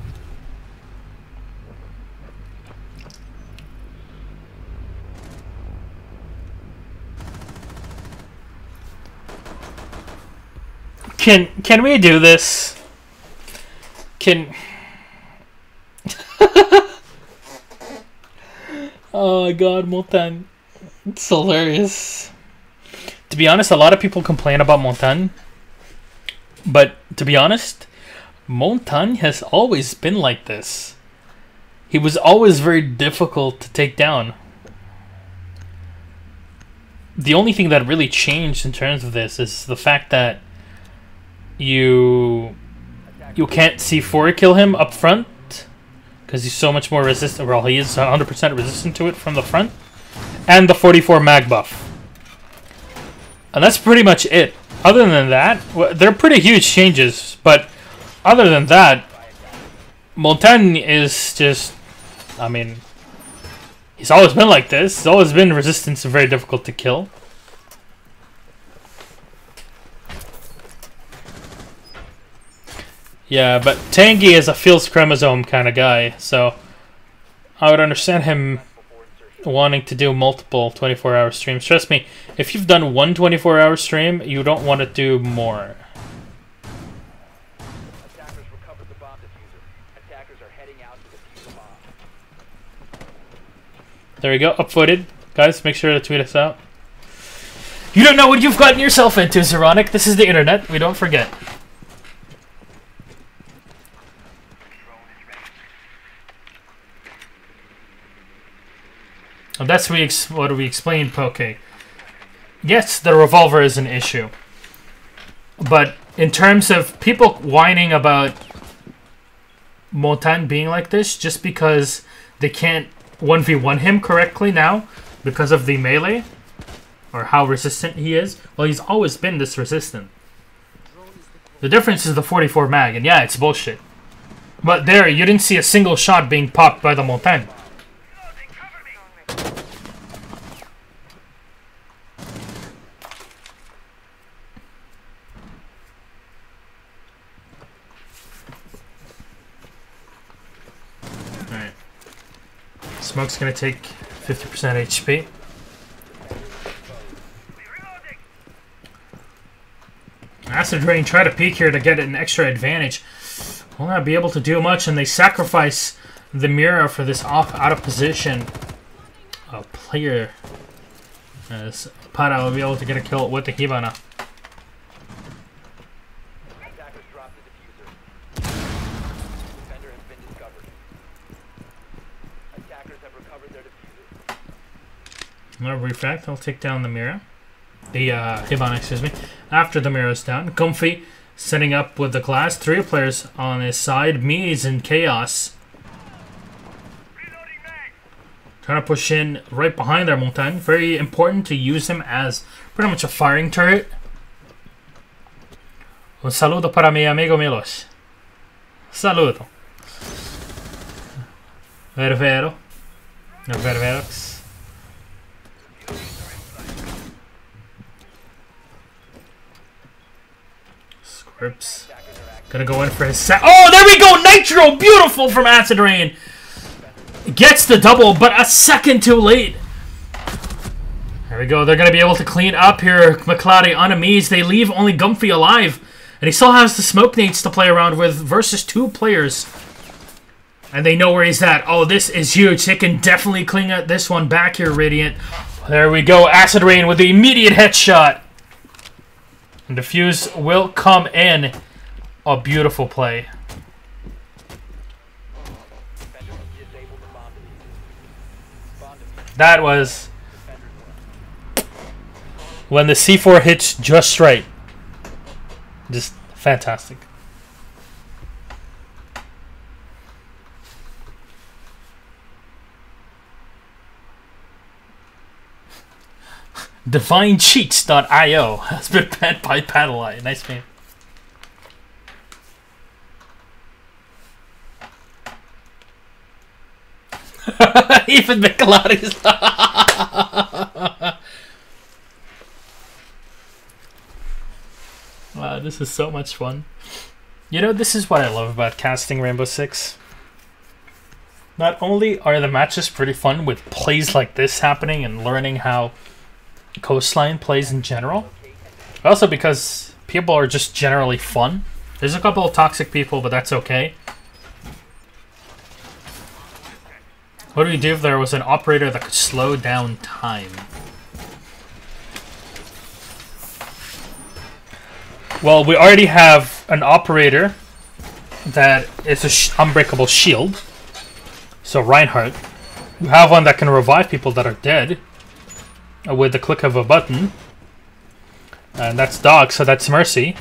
Can we do this? Oh my god, Montagne. It's hilarious. To be honest, a lot of people complain about Montagne. But to be honest, Montagne has always been like this. He was always very difficult to take down. The only thing that really changed in terms of this is the fact that you can't C4 kill him up front because he's so much more resistant. Well, he is 100% resistant to it from the front, and the 44 mag buff, and that's pretty much it. Other than that, they're pretty huge changes, but other than that, Montagne is just, I mean, he's always been like this. He's always been resistant and very difficult to kill. Yeah, but Tangy is a Phil's chromosome kind of guy, so I would understand him wanting to do multiple 24-hour streams. Trust me, if you've done one 24-hour stream, you don't want to do more. Attackers recovered the bomb diffuser. Attackers are heading out to defuse the bomb. There we go, upvoted. Guys, make sure to tweet us out. You don't know what you've gotten yourself into, Zeronic. This is the internet, we don't forget. And that's what we explained, Poke. Yes, the revolver is an issue. But in terms of people whining about Montagne being like this, just because they can't 1v1 him correctly now, because of the melee, or how resistant he is, well, he's always been this resistant. The difference is the 44 mag, and yeah, it's bullshit. But there, you didn't see a single shot being popped by the Montagne. Smoke's gonna take 50% HP. Acid Rain try to peek here to get an extra advantage. Will not be able to do much, and they sacrifice the mirror for this out of position player. As Para will be able to get a kill with the Hibana. No refract, I'll take down the mirror. The Hibana, excuse me. After the mirror is down, Comfy setting up with the glass. 3 players on his side. Mies and Chaos. Trying to push in right behind their Montagne. Very important to use him as pretty much a firing turret. Un saludo para mi amigo Milos. Saludo. Ververo. No, Ververox. Scripts. Gonna go in for his oh, there we go! Nitro! Beautiful from Acid Rain! Gets the double, but a second too late. There we go. They're gonna be able to clean up here. McCloudy on Mies. They leave only Gumphy alive. And he still has the smoke nades to play around with versus 2 players. And they know where he's at. Oh, this is huge. They can definitely clean up this one back here, Radiant. There we go. Acid Rain with the immediate headshot. And defuse will come in. A beautiful play. That was when the C4 hits just right. Just fantastic. DivineCheats.io has been banned by Paddle-Eye. Nice man. Even Micheloti's. Wow, this is so much fun. You know, this is what I love about casting Rainbow Six. Not only are the matches pretty fun with plays like this happening and learning how Coastline plays in general, but also because people are just generally fun. There's a couple of toxic people, but that's okay. What do we do if there was an operator that could slow down time? Well, we already have an operator that is an unbreakable shield. So Reinhardt. We have one that can revive people that are dead with the click of a button. And that's Dog, so that's Mercy.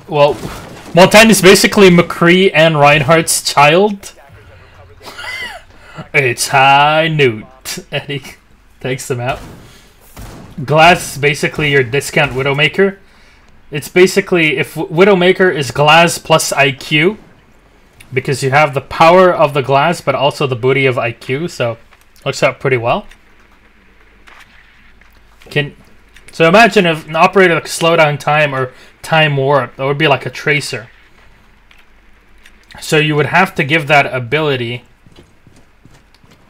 Well, Montaigne is basically McCree and Reinhardt's child. It's high noon. And he takes them out. Glass is basically your discount Widowmaker. It's basically, if Widowmaker is Glass plus IQ, because you have the power of the Glass, but also the booty of IQ, so works out pretty well. So imagine if an operator that could slow down time or time warp, that would be like a tracer. So you would have to give that ability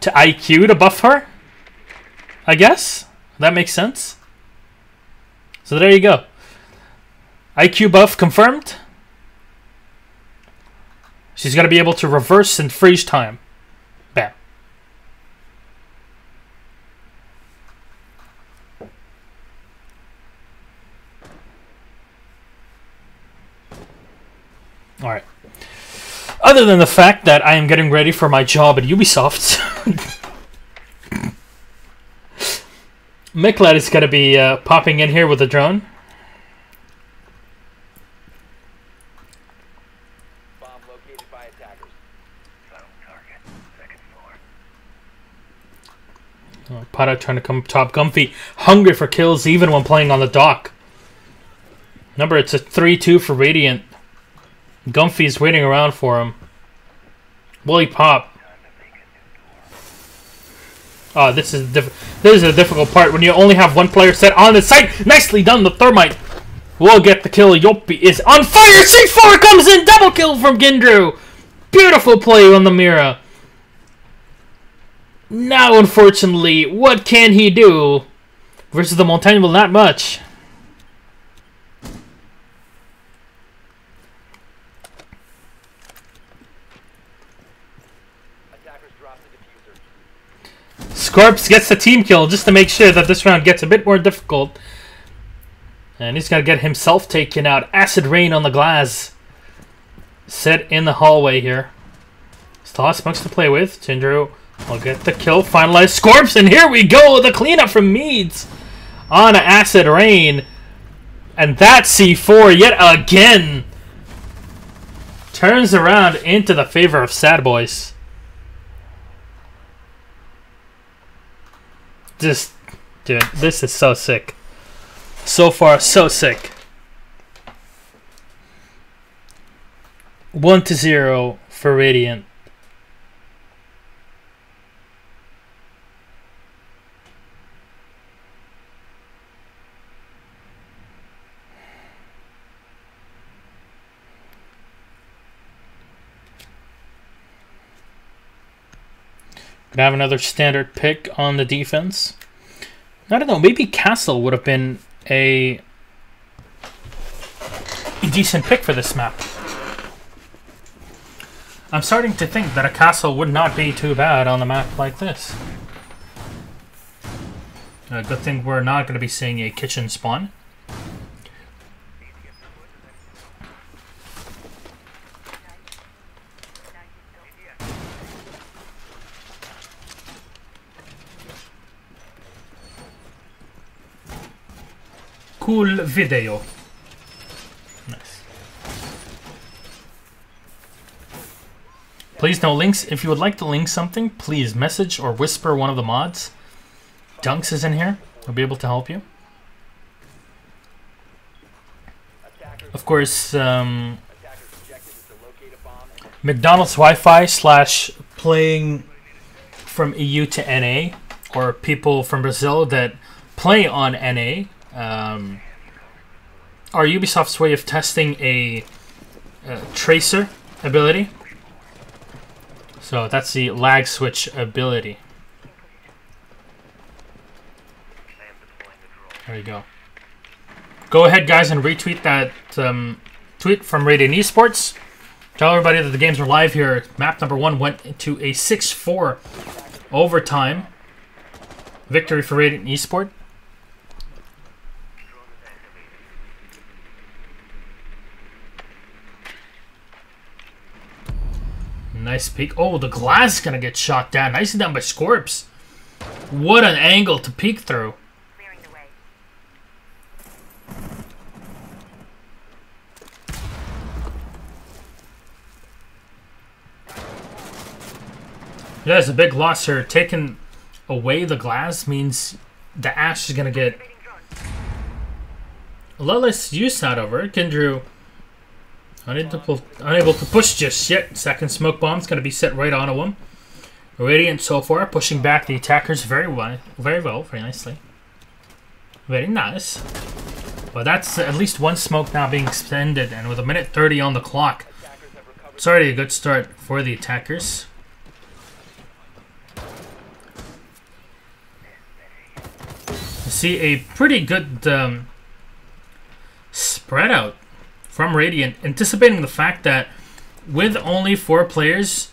to IQ to buff her, I guess. That makes sense. So there you go. IQ buff confirmed. She's going to be able to reverse and freeze time. Bam. Alright. Other than the fact that I am getting ready for my job at Ubisoft, Miklat is going to be popping in here with a drone. Bomb located by attackers. Found target. Second floor. Pada trying to come top. Comfy, hungry for kills even when playing on the dock. Remember, it's a 3-2 for Radiant. Gumphy's waiting around for him. Will he pop? Oh, this is a difficult part when you only have one player set on the site. Nicely done, the Thermite. We'll get the kill. Yopi is on fire. C4 comes in. Double kill from Gindru. Beautiful play on the Mira. Now, unfortunately, what can he do? Versus the Montaigne, well, not much. Scorps gets the team kill just to make sure that this round gets a bit more difficult. And he's got to get himself taken out. Acid Rain on the glass. Set in the hallway here. Still has smokes to play with. Tindru will get the kill. Finalize Scorps. And here we go. The cleanup from Meads on Acid Rain. And that C4 yet again turns around into the favor of SADBOYS. Just, dude, this is so sick. So far, so sick. 1-0 for Radiant. Gonna have another standard pick on the defense. I don't know, maybe Castle would have been a decent pick for this map. I'm starting to think that a Castle would not be too bad on a map like this. Good thing we're not going to be seeing a kitchen spawn. cool video. Nice. Please no links. If you would like to link something, please message or whisper one of the mods. Dunks is in here. I'll be able to help you. Of course, McDonald's Wi-Fi / playing from EU to NA, or people from Brazil that play on NA, are Ubisoft's way of testing a tracer ability. So that's the lag switch ability. There you go. Go ahead, guys, and retweet that tweet from Radiant Esports. Tell everybody that the games are live here. Map number 1 went into a 6-4 overtime victory for Radiant Esports. Nice peek. Oh, the glass is going to get shot down. Nicely done by Scorps. What an angle to peek through. Yeah, there's a big loss here. Taking away the glass means the Ash is going to get a lot less use out of her. Kindrew unable to push just yet. Second smoke bomb's going to be set right onto him. Radiant so far pushing back the attackers very well, very nicely. Very nice. But that's at least one smoke now being extended, and with a minute 30 on the clock, it's already a good start for the attackers. See a pretty good spread out from Radiant, anticipating the fact that with only 4 players,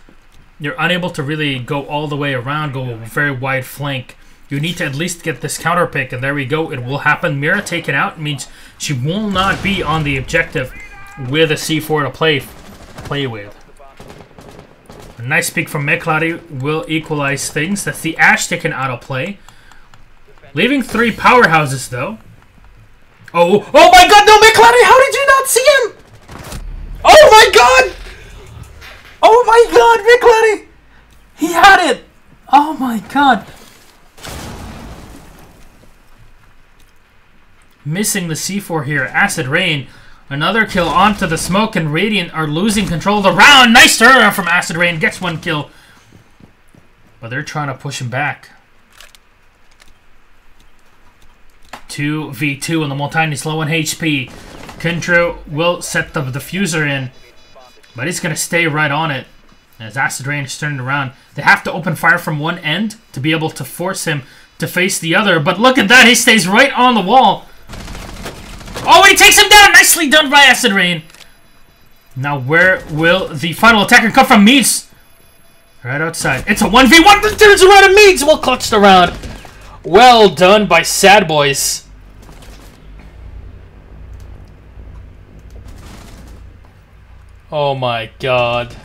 you're unable to really go all the way around, go a very wide flank. You need to at least get this counter pick, and there we go. It will happen. Mira taken out means she will not be on the objective with a C4 to play with. A nice peek from McCloudy will equalize things. That's the Ash taken out of play. Leaving 3 powerhouses, though. Oh my god, no, McCloudy! How did you not see him? Oh my god! Oh my god, McCloudy! He had it! Oh my god. Missing the C4 here. Acid Rain. Another kill onto the smoke, and Radiant are losing control of the round. Nice turnaround from Acid Rain. Gets 1 kill. But they're trying to push him back. 2v2 on the Montagne, low on HP. Kindrew will set the diffuser in, but he's going to stay right on it as Acid Rain is turning around. They have to open fire from one end to be able to force him to face the other, but look at that, he stays right on the wall. Oh, he takes him down! Nicely done by Acid Rain. Now where will the final attacker come from? Meads right outside. It's a 1v1 that turns around, and Meads will clutch the round. Well done by SADBOYS. Oh my god.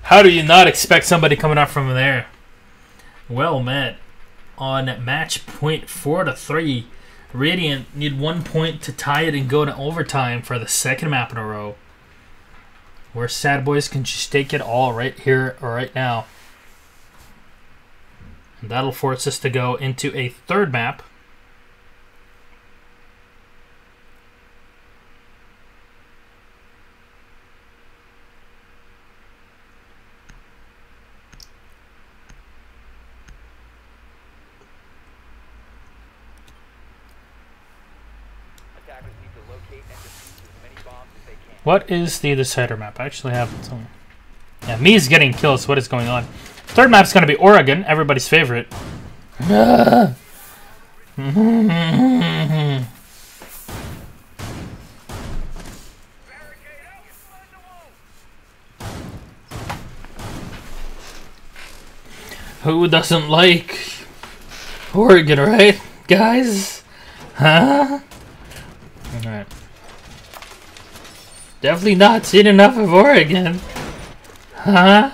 How do you not expect somebody coming up from there? Well met. On match point 4-3. Radiant need 1 point to tie it and go to overtime for the second map in a row. Where SADBOYS can just take it all right here or right now. And that'll force us to go into a third map. What is the decider map? I actually have it somewhere. Yeah, Me's getting kills. What is going on? Third map's going to be Oregon, everybody's favorite. Who doesn't like Oregon, right, guys? Huh? Alright. Definitely not seen enough of Oregon. Huh?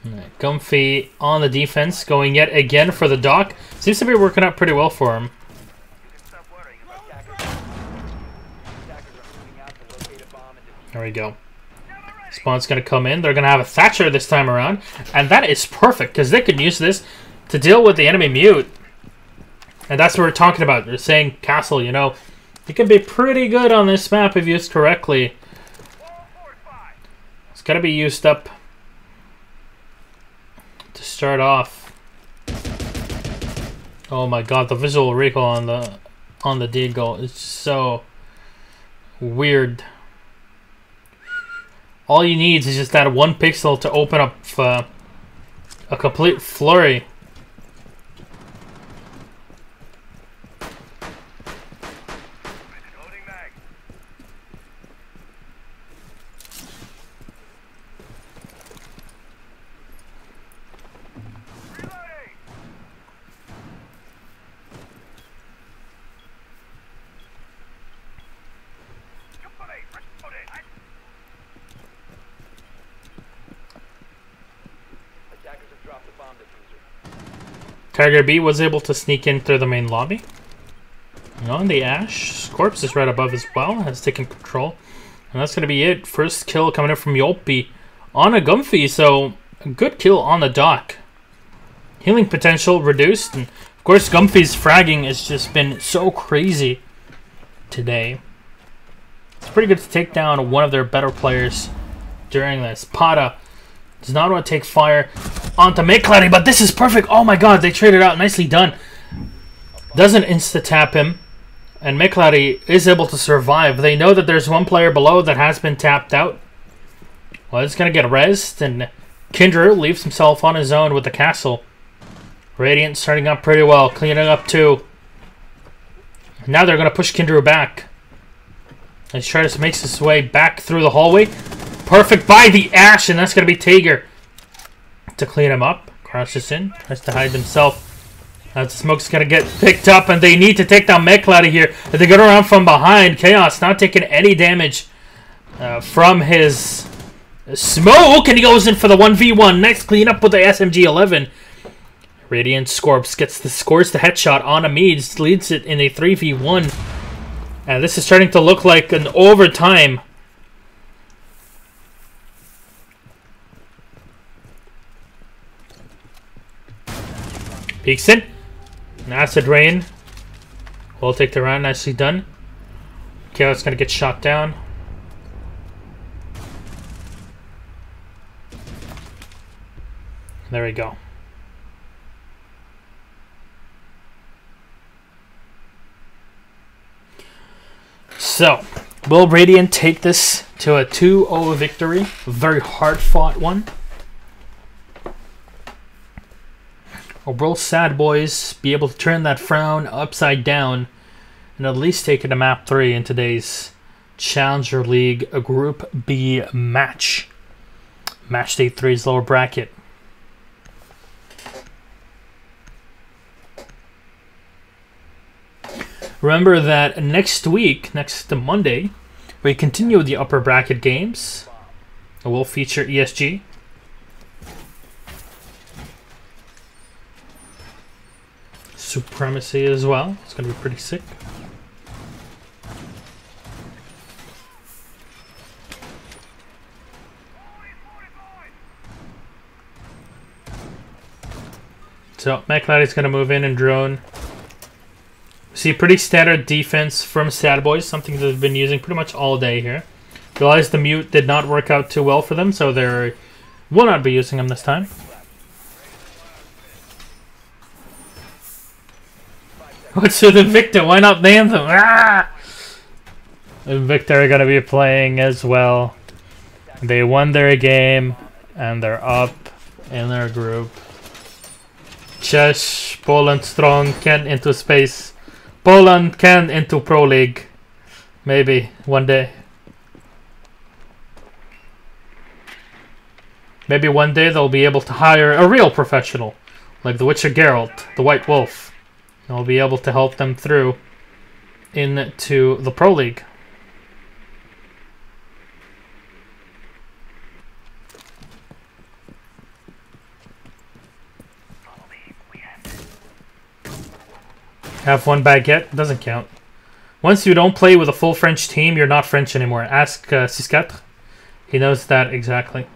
Right, Comfy on the defense, going yet again for the dock. Seems to be working out pretty well for him. There we go. Spawn's going to come in. They're going to have a Thatcher this time around. And that is perfect, because they can use this to deal with the enemy mute. And that's what we're talking about. You're saying Castle, you know, it can be pretty good on this map if used correctly. It's got to be used up to start off. Oh my god, the visual recoil on the Deagle is so weird. All you need is just that one pixel to open up a complete flurry. Tiger B was able to sneak in through the main lobby. And on the Ash, Scorps is right above as well, has taken control. And that's going to be it. First kill coming in from Yolpi on a Gumphy, so a good kill on the dock. Healing potential reduced, and of course Gumphy's fragging has just been so crazy today. It's pretty good to take down one of their better players during this. Pata does not want to take fire onto McCloudy, but this is perfect. Oh my god, they traded out. Nicely done. Doesn't insta-tap him, and McCloudy is able to survive. They know that there's one player below that has been tapped out. Well, it's going to get rezzed, and Kindrew leaves himself on his own with the castle. Radiant starting up pretty well, cleaning up too. Now they're going to push Kindrew back. As Travis makes his way back through the hallway. Perfect by the Ash, and that's going to be Tager to clean him up. Crashes in, tries to hide himself. The smoke's going to get picked up, and they need to take down McCloudy here. They get around from behind. Chaos not taking any damage from his smoke, and he goes in for the 1v1. Nice clean up with the SMG-11. Radiant Scorps scores the headshot on Amids, leads it in a 3v1. And this is starting to look like an overtime. Peeks in. An acid rain. We'll take the round. Nicely done. Chaos gonna get shot down. There we go. So, will Radiant take this to a 2-0 victory? A very hard-fought one. Or will SADBOYS be able to turn that frown upside down and at least take it to map 3 in today's Challenger League Group B match? Match day 3's lower bracket. Remember that next week, next Monday, we continue the upper bracket games. It will feature ESG. Supremacy as well. It's going to be pretty sick. So, McCloudy's going to move in and drone. See, pretty standard defense from SADBOYS, something that they've been using pretty much all day here. Realize the mute did not work out too well for them, so they will not be using them this time. What's with Invicta? Why not name them? Ah! Invicta are going to be playing as well. They won their game, and they're up in their group. Czech, Poland strong, Kent into space. Poland can into Pro League. Maybe one day. Maybe one day they'll be able to hire a real professional, like the Witcher Geralt, the White Wolf. They'll be able to help them through into the Pro League. Have one baguette? Doesn't count. Once you don't play with a full French team, you're not French anymore. Ask Siscat. He knows that exactly.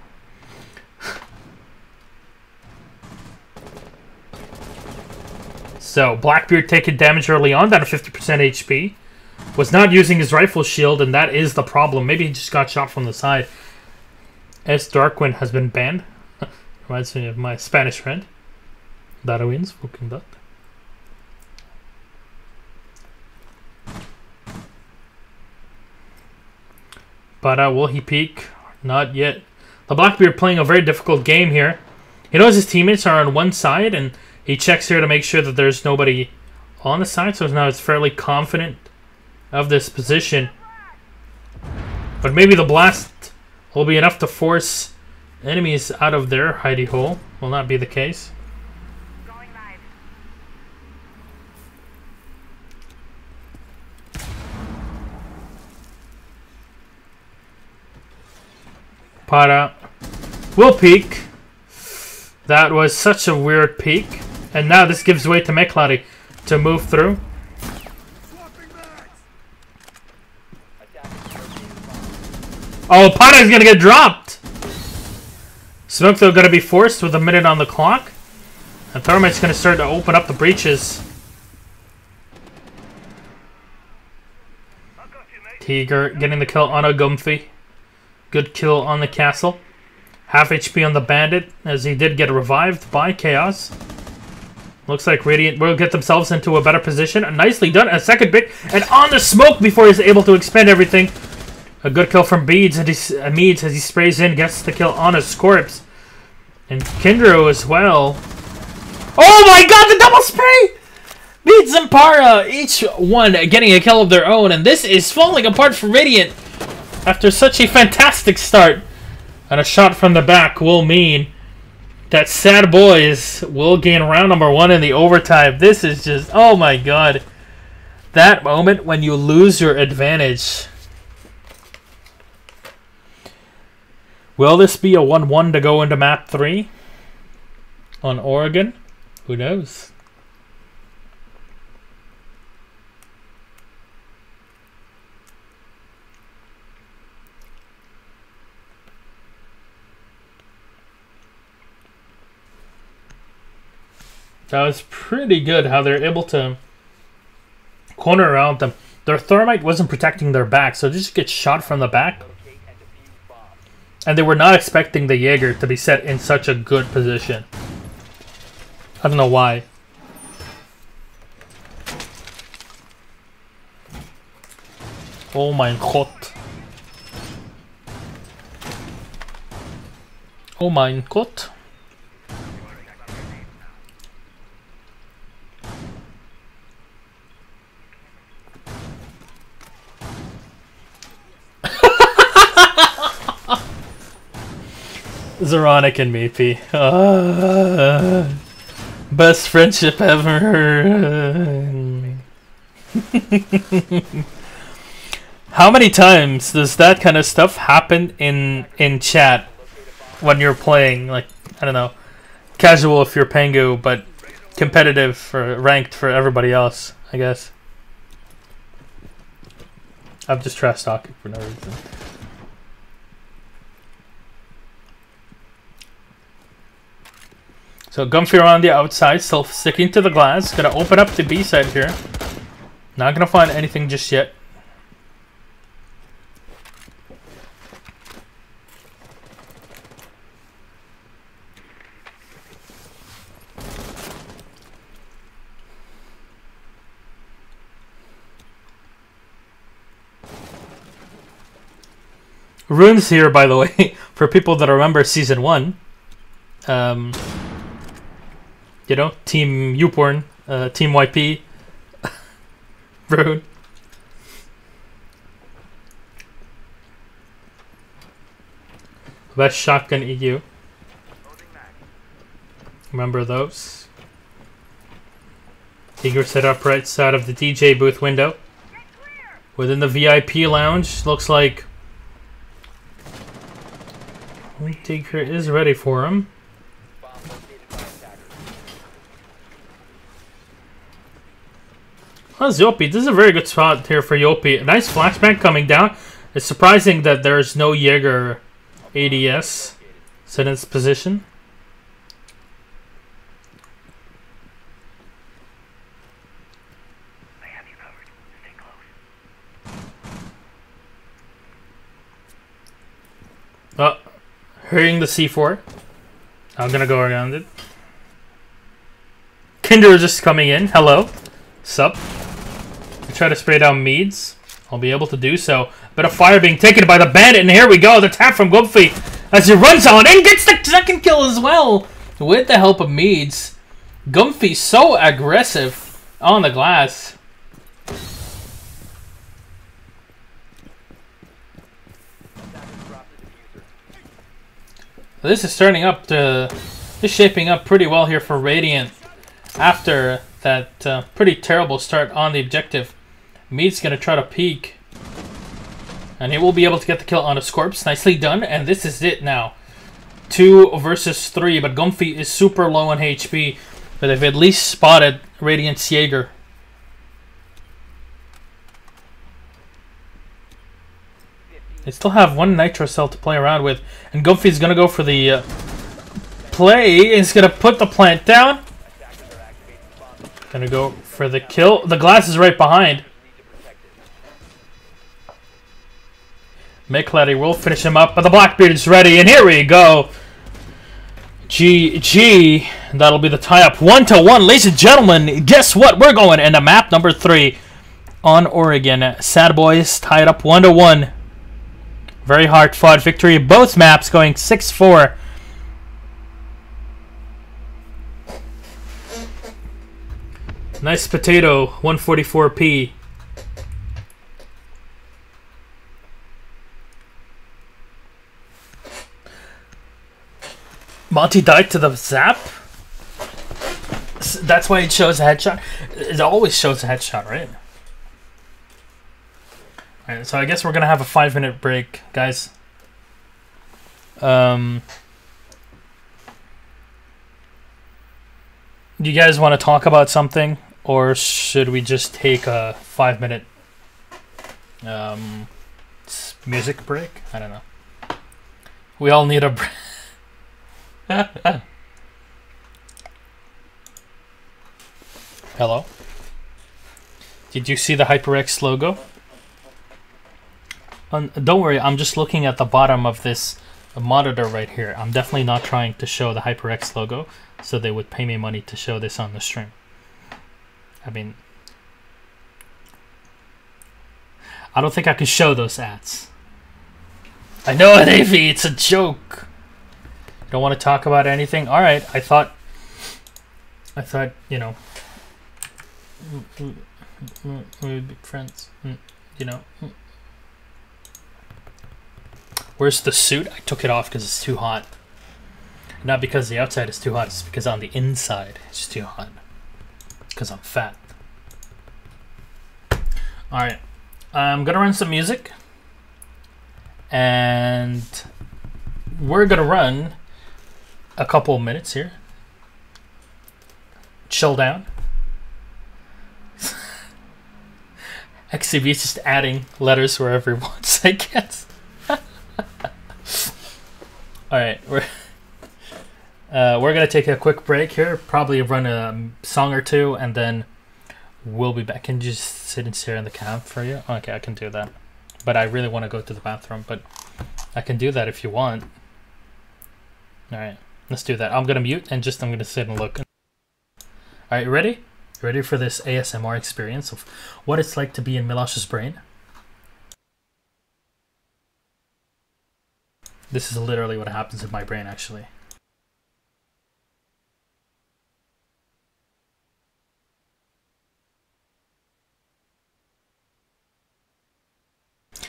So, Blackbeard taking damage early on, down to 50% HP. Was not using his rifle shield, and that is the problem. Maybe he just got shot from the side. S. Darkwind has been banned. Reminds me of my Spanish friend. Darwin's fucking that. But will he peek? Not yet. The Blackbeard playing a very difficult game here. He knows his teammates are on one side, and he checks here to make sure that there's nobody on the side, so now it's fairly confident of this position. But maybe the blast will be enough to force enemies out of their hidey hole. Will not be the case. Para will peek. That was such a weird peek. And now this gives way to McCloudy to move through. Oh, Para is going to get dropped. Smoke, though, going to be forced with a minute on the clock. And Thermite's going to start to open up the breaches. Tiger getting the kill on a Gumphy. Good kill on the castle. Half HP on the bandit, as he did get revived by Chaos. Looks like Radiant will get themselves into a better position. Nicely done. A second pick. And on the smoke before he's able to expend everything. A good kill from Meads as he sprays in. Gets the kill on his corpse. And Kindro as well. Oh my god, the double spray! Meads and Para, each one getting a kill of their own. And this is falling apart for Radiant. After such a fantastic start. And a shot from the back will mean that SADBOYS will gain round number 1 in the overtime. This is just, oh my god. That moment when you lose your advantage. Will this be a 1-1 to go into map 3 on Oregon? Who knows? That was pretty good how they're able to corner around them. Their Thermite wasn't protecting their back, so they just get shot from the back. And they were not expecting the Jaeger to be set in such a good position. I don't know why. Oh my god. Oh my god. Zoronic and Meepy. Best friendship ever. How many times does that kind of stuff happen in chat when you're playing? Like, I don't know, casual if you're Pangu, but competitive or ranked for everybody else, I guess. I'm just trash talking for no reason. So Gumphy on the outside, still sticking to the glass. Gonna open up the B side here. Not gonna find anything just yet. Runes here, by the way, for people that remember Season 1. You know, Team Uporn, Team YP, Rune. Best shotgun EU. Remember those? Eager set up right side of the DJ booth window. Within the VIP lounge, looks like Tigger is ready for him. Oh, Yopi. This is a very good spot here for Yopi. A nice flashbang coming down. It's surprising that there's no Jaeger ADS set in its position. I have you covered. Stay close. Oh, hearing the C4. I'm gonna go around it. Kinder is just coming in. Hello. Sup. I try to spray down Meads. I'll be able to do so. A bit of fire being taken by the bandit, and here we go. The tap from Gumpy as he runs on and gets the second kill as well. With the help of Meads. Gumpy so aggressive on the glass. This is turning up to... This is shaping up pretty well here for Radiant. After that pretty terrible start on the objective. Mead's going to try to peek. And he will be able to get the kill on a Scorps. Nicely done. And this is it now. 2 versus 3. But Gumpy is super low on HP. But they've at least spotted Radiant's Jaeger. They still have 1 Nitro Cell to play around with. And Gumpy's going to go for the play. He's going to put the plant down. Going to go for the kill. The glass is right behind. Miklady will finish him up, but the Blackbeard is ready. And here we go. GG. That'll be the tie-up. 1-1. Ladies and gentlemen, guess what? We're going into map number 3 on Oregon. SADBOYS tied up 1-1. Very hard-fought victory. Both maps going 6-4. Nice potato, 144p. Monty died to the zap? That's why it shows a headshot? It always shows a headshot, right? Alright, so I guess we're going to have a 5-minute break, guys. Do you guys want to talk about something? Or should we just take a 5-minute music break? I don't know. We all need a break. Hello? Did you see the HyperX logo? Don't worry, I'm just looking at the bottom of this monitor right here. I'm definitely not trying to show the HyperX logo, so they would pay me money to show this on the stream. I mean, I don't think I can show those ads. I know it, AV, it's a joke. You don't want to talk about anything? Alright, I thought, you know, we would be friends, you know. Where's the suit? I took it off because it's too hot. Not because the outside is too hot, it's because on the inside it's too hot. Because I'm fat. Alright, I'm gonna run some music. And we're gonna run a couple of minutes here. Chill down. XCV is just adding letters wherever he wants, I guess. Alright, we're gonna take a quick break here, probably run a song or two, and then we'll be back. Can you just sit and stare in the cam for you? Okay, I can do that. But I really want to go to the bathroom, but I can do that if you want. Alright, let's do that. I'm gonna mute and just I'm gonna sit and look. Alright, you ready? Ready for this ASMR experience of what it's like to be in Milosh's brain? This is literally what happens in my brain, actually.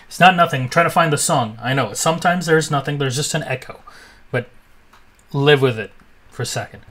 It's not nothing. I'm trying to find the song. I know. Sometimes there's nothing. There's just an echo. But live with it for a second.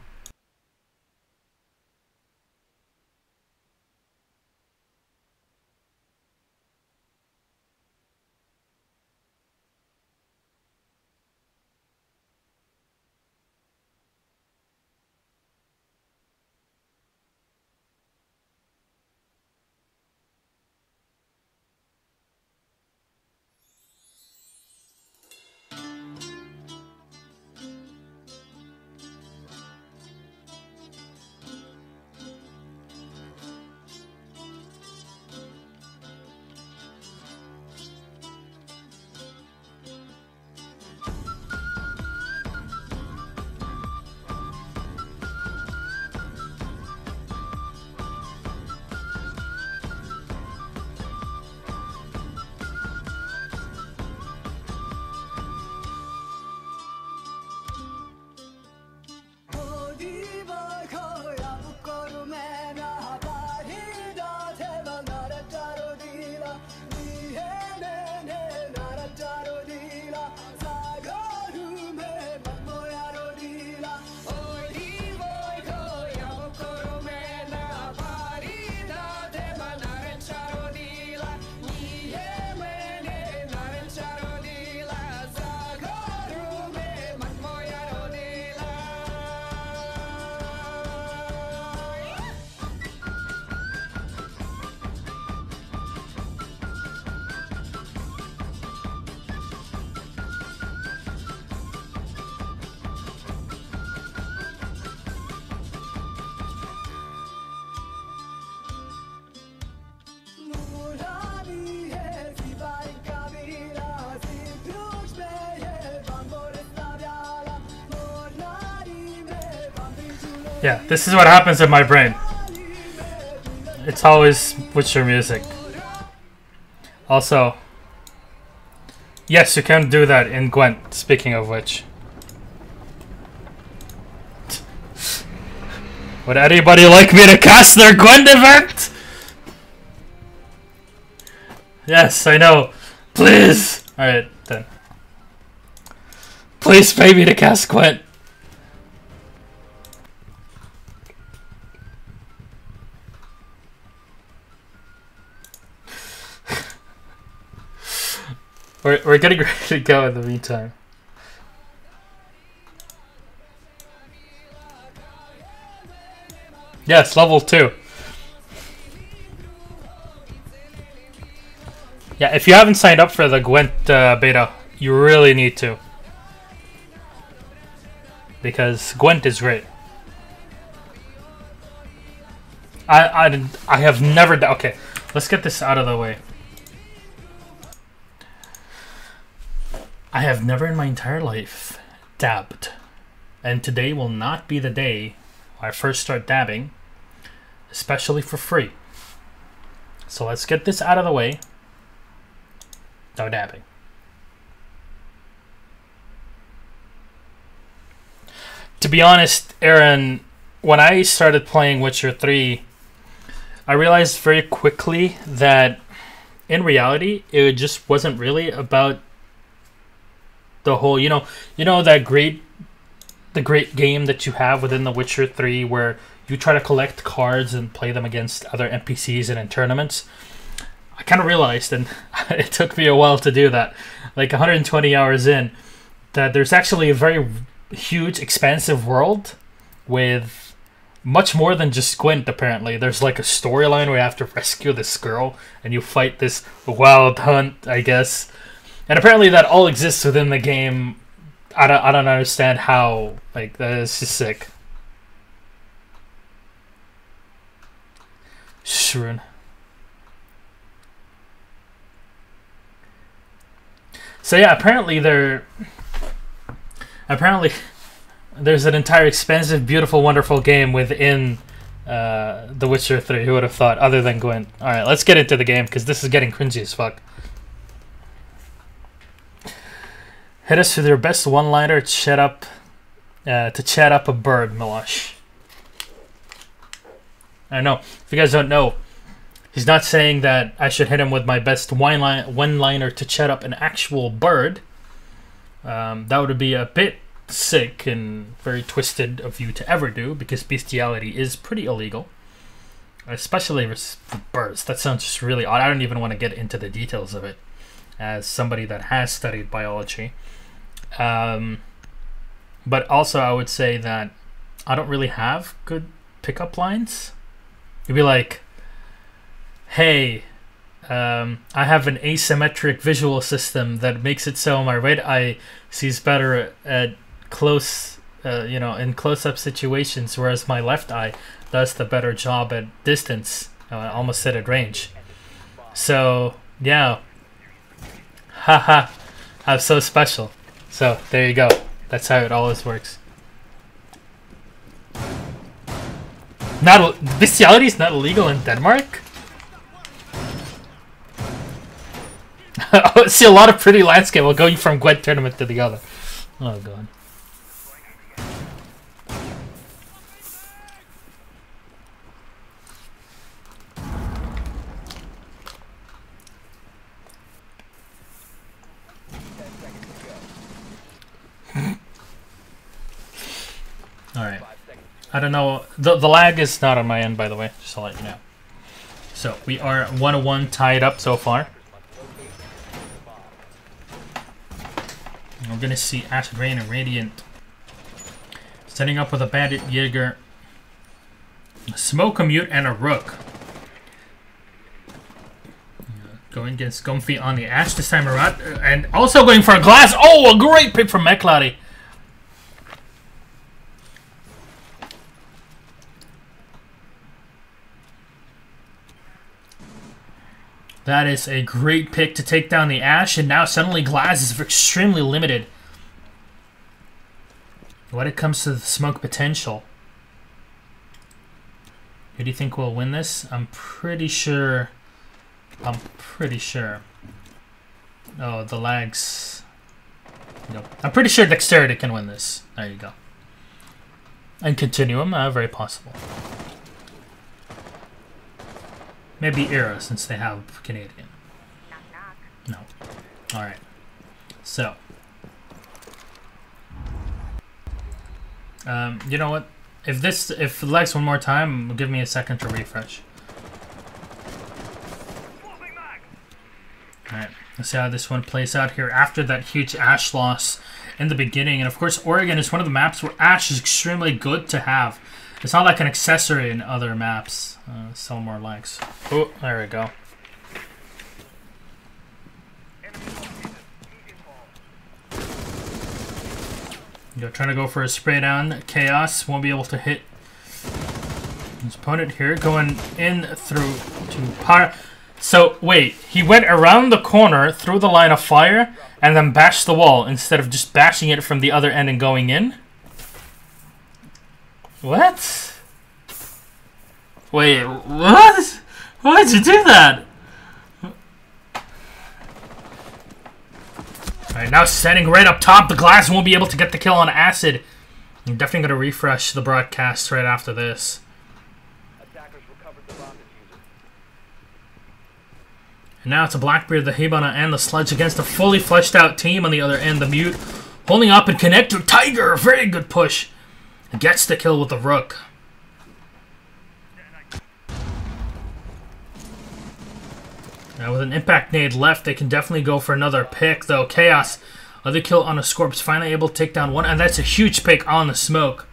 Yeah, this is what happens in my brain. It's always Witcher music. Also, yes, you can do that in Gwent, speaking of which. Would anybody like me to cast their Gwent event? Yes, I know. Please! Alright, then. Please pay me to cast Gwent. We're getting ready to go in the meantime. Yes, level 2. Yeah, if you haven't signed up for the Gwent beta, you really need to. Because Gwent is great. I have never done... Okay, let's get this out of the way. I have never in my entire life dabbed. And today will not be the day I first start dabbing. Especially for free. So let's get this out of the way. No dabbing. To be honest, Aaron, when I started playing Witcher 3, I realized very quickly that in reality, it just wasn't really about the whole, you know that the great game that you have within the Witcher 3 where you try to collect cards and play them against other NPCs and in tournaments. I kind of realized, and it took me a while to do that, like 120 hours in, that there's actually a very huge, expansive world with much more than just Gwent, apparently. There's like a storyline where you have to rescue this girl, and you fight this wild hunt, I guess. And apparently that all exists within the game. I don't understand how. Like, that is just sick. Shroon. So yeah, apparently there's an entire expensive, beautiful, wonderful game within The Witcher 3. Who would have thought, other than Gwent? Alright, let's get into the game, because this is getting cringy as fuck. Hit us with your best one-liner to chat up a bird, Milosh. I know. If you guys don't know, he's not saying that I should hit him with my best one-liner to chat up an actual bird. That would be a bit sick and very twisted of you to ever do, because bestiality is pretty illegal. Especially with birds. That sounds just really odd. I don't even want to get into the details of it as somebody that has studied biology. But also I would say that I don't really have good pickup lines. You'd be like, hey, I have an asymmetric visual system that makes it so my right eye sees better at close, in close-up situations, whereas my left eye does the better job at distance. I almost said at range. So, yeah. Haha, I'm so special. So, there you go. That's how it always works. Bestiality is not illegal in Denmark? I see a lot of pretty landscape. We'll go from Gwent tournament to the other. Oh god. Alright. I don't know. The lag is not on my end, by the way, just to let you know. So, we are 1-1 tied up so far. We're going to see Acid Rain and Radiant setting up with a Bandit Jaeger, a Smoke, a Mute, and a Rook. Going against Comfy on the Ash this time around, and also going for a Glass. Oh, a great pick from McLady. That is a great pick to take down the Ash, and now suddenly Glass is extremely limited when it comes to the smoke potential. Who do you think will win this? I'm pretty sure. Oh, the lags. Nope. I'm pretty sure Dexterity can win this. There you go. And Continuum, very possible. Maybe Era, since they have Canadian. No. Alright. So. You know what? If it lags one more time, give me a second to refresh. Alright, let's see how this one plays out here after that huge Ash loss in the beginning. And of course, Oregon is one of the maps where Ash is extremely good to have. It's not like an accessory in other maps. Sell more likes. Oh, there we go. You're trying to go for a spray down. Chaos won't be able to hit his opponent here. Going in through to Pyre. So, wait. He went around the corner, through the line of fire, and then bashed the wall instead of just bashing it from the other end and going in? What? Wait, what? Why did you do that? Alright, now standing right up top, the glass won't be able to get the kill on Acid. I'm definitely going to refresh the broadcast right after this. Attackers recovered the bomb diffuser. And now it's a Blackbeard, the Hibana, and the Sludge against a fully fleshed out team on the other end. The Mute holding up and Connector Tiger. Very good push. Gets the kill with the Rook. Now with an impact nade left, they can definitely go for another pick, though. Chaos, other kill on a Scorp's, finally able to take down one, and that's a huge pick on the smoke.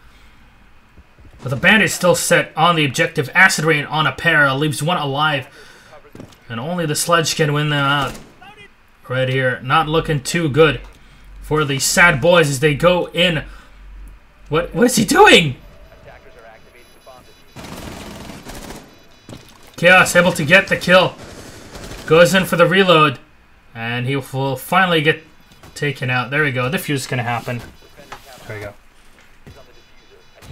But the Bandit still set on the objective. Acid Rain on a pair, leaves one alive. And only the Sledge can win them out. Right here, not looking too good for the Sad Boys as they go in. What is he doing? Attackers are activating the bomb diffuser. Chaos able to get the kill. Goes in for the reload. And he will finally get taken out. There we go. The fuse is going to happen. There we go.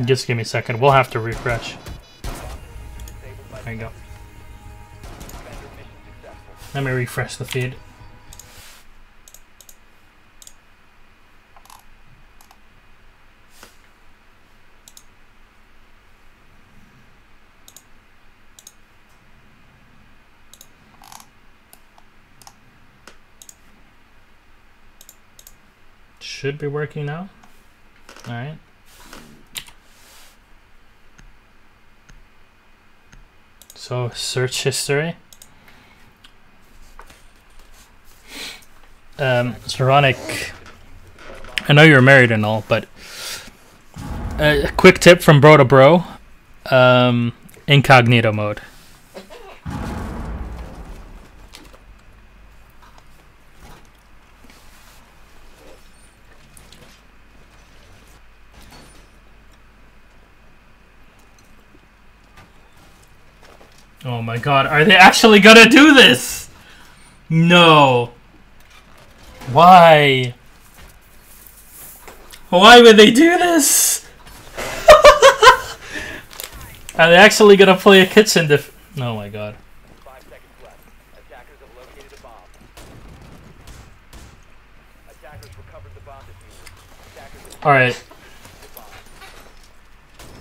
Just give me a second. We'll have to refresh. There you go. Let me refresh the feed. Should be working now. All right. So search history. Saronic, I know you're married and all, but a quick tip from bro to bro: incognito mode. Oh my god, are they actually gonna do this? No. Why? Why would they do this? Are they actually gonna play a kitchen diff? Oh my god. 5 seconds left. Attackers have located a bomb. Attackers recovered the bomb diffuser. Attackers have Alright.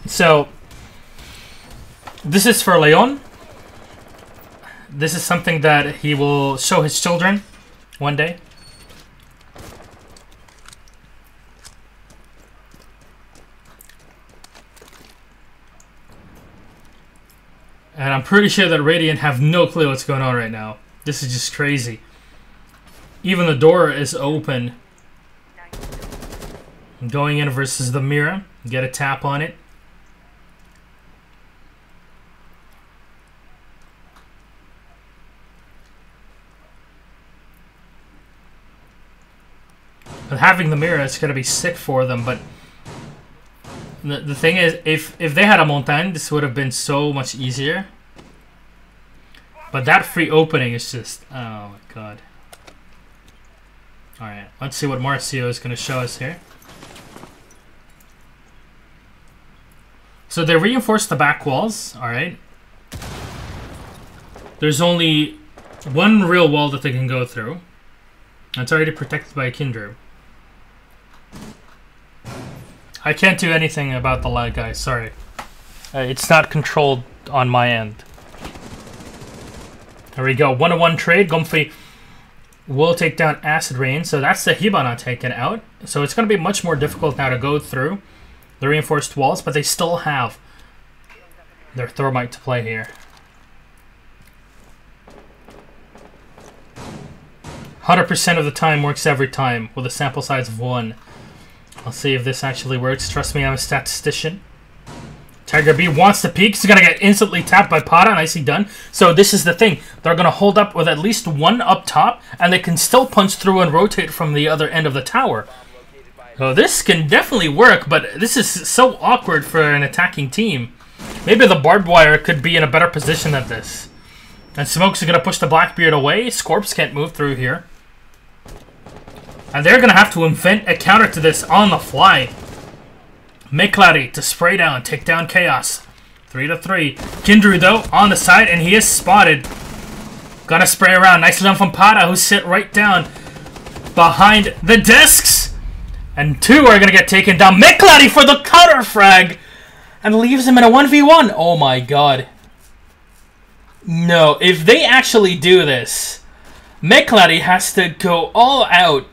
So, this is for Leon. This is something that he will show his children one day. And I'm pretty sure that Radiant have no clue what's going on right now. This is just crazy. Even the door is open. Going in versus the mirror. Get a tap on it. But having the mirror, it's going to be sick for them, but the thing is, if they had a Montagne, this would have been so much easier. But that free opening is just... oh my god. Alright, let's see what Marcio is going to show us here. So they reinforced the back walls, alright. There's only one real wall that they can go through. It's already protected by a Kindred. I can't do anything about the lag, guys. Sorry. It's not controlled on my end. There we go. 1-1 trade. Gumphy will take down Acid Rain. So that's the Hibana taken out. So it's going to be much more difficult now to go through the reinforced walls. But they still have their Thermite to play here. 100% of the time works every time with a sample size of 1. I'll see if this actually works. Trust me, I'm a statistician. Tiger B wants to peek. He's going to get instantly tapped by Pata. Nicely done. So this is the thing. They're going to hold up with at least one up top, and they can still punch through and rotate from the other end of the tower. So this can definitely work, but this is so awkward for an attacking team. Maybe the barbed wire could be in a better position than this. And Smokes is going to push the Blackbeard away. Scorps can't move through here. And they're going to have to invent a counter to this on the fly. Meklari to spray down, take down Chaos. 3-3. Kindru, though, on the side, and he is spotted. Gonna spray around. Nicely done from Pata, who sit right down behind the desks. And 2 are going to get taken down. Meklari for the counter frag. And leaves him in a 1v1. Oh my god. No, if they actually do this, Meklari has to go all out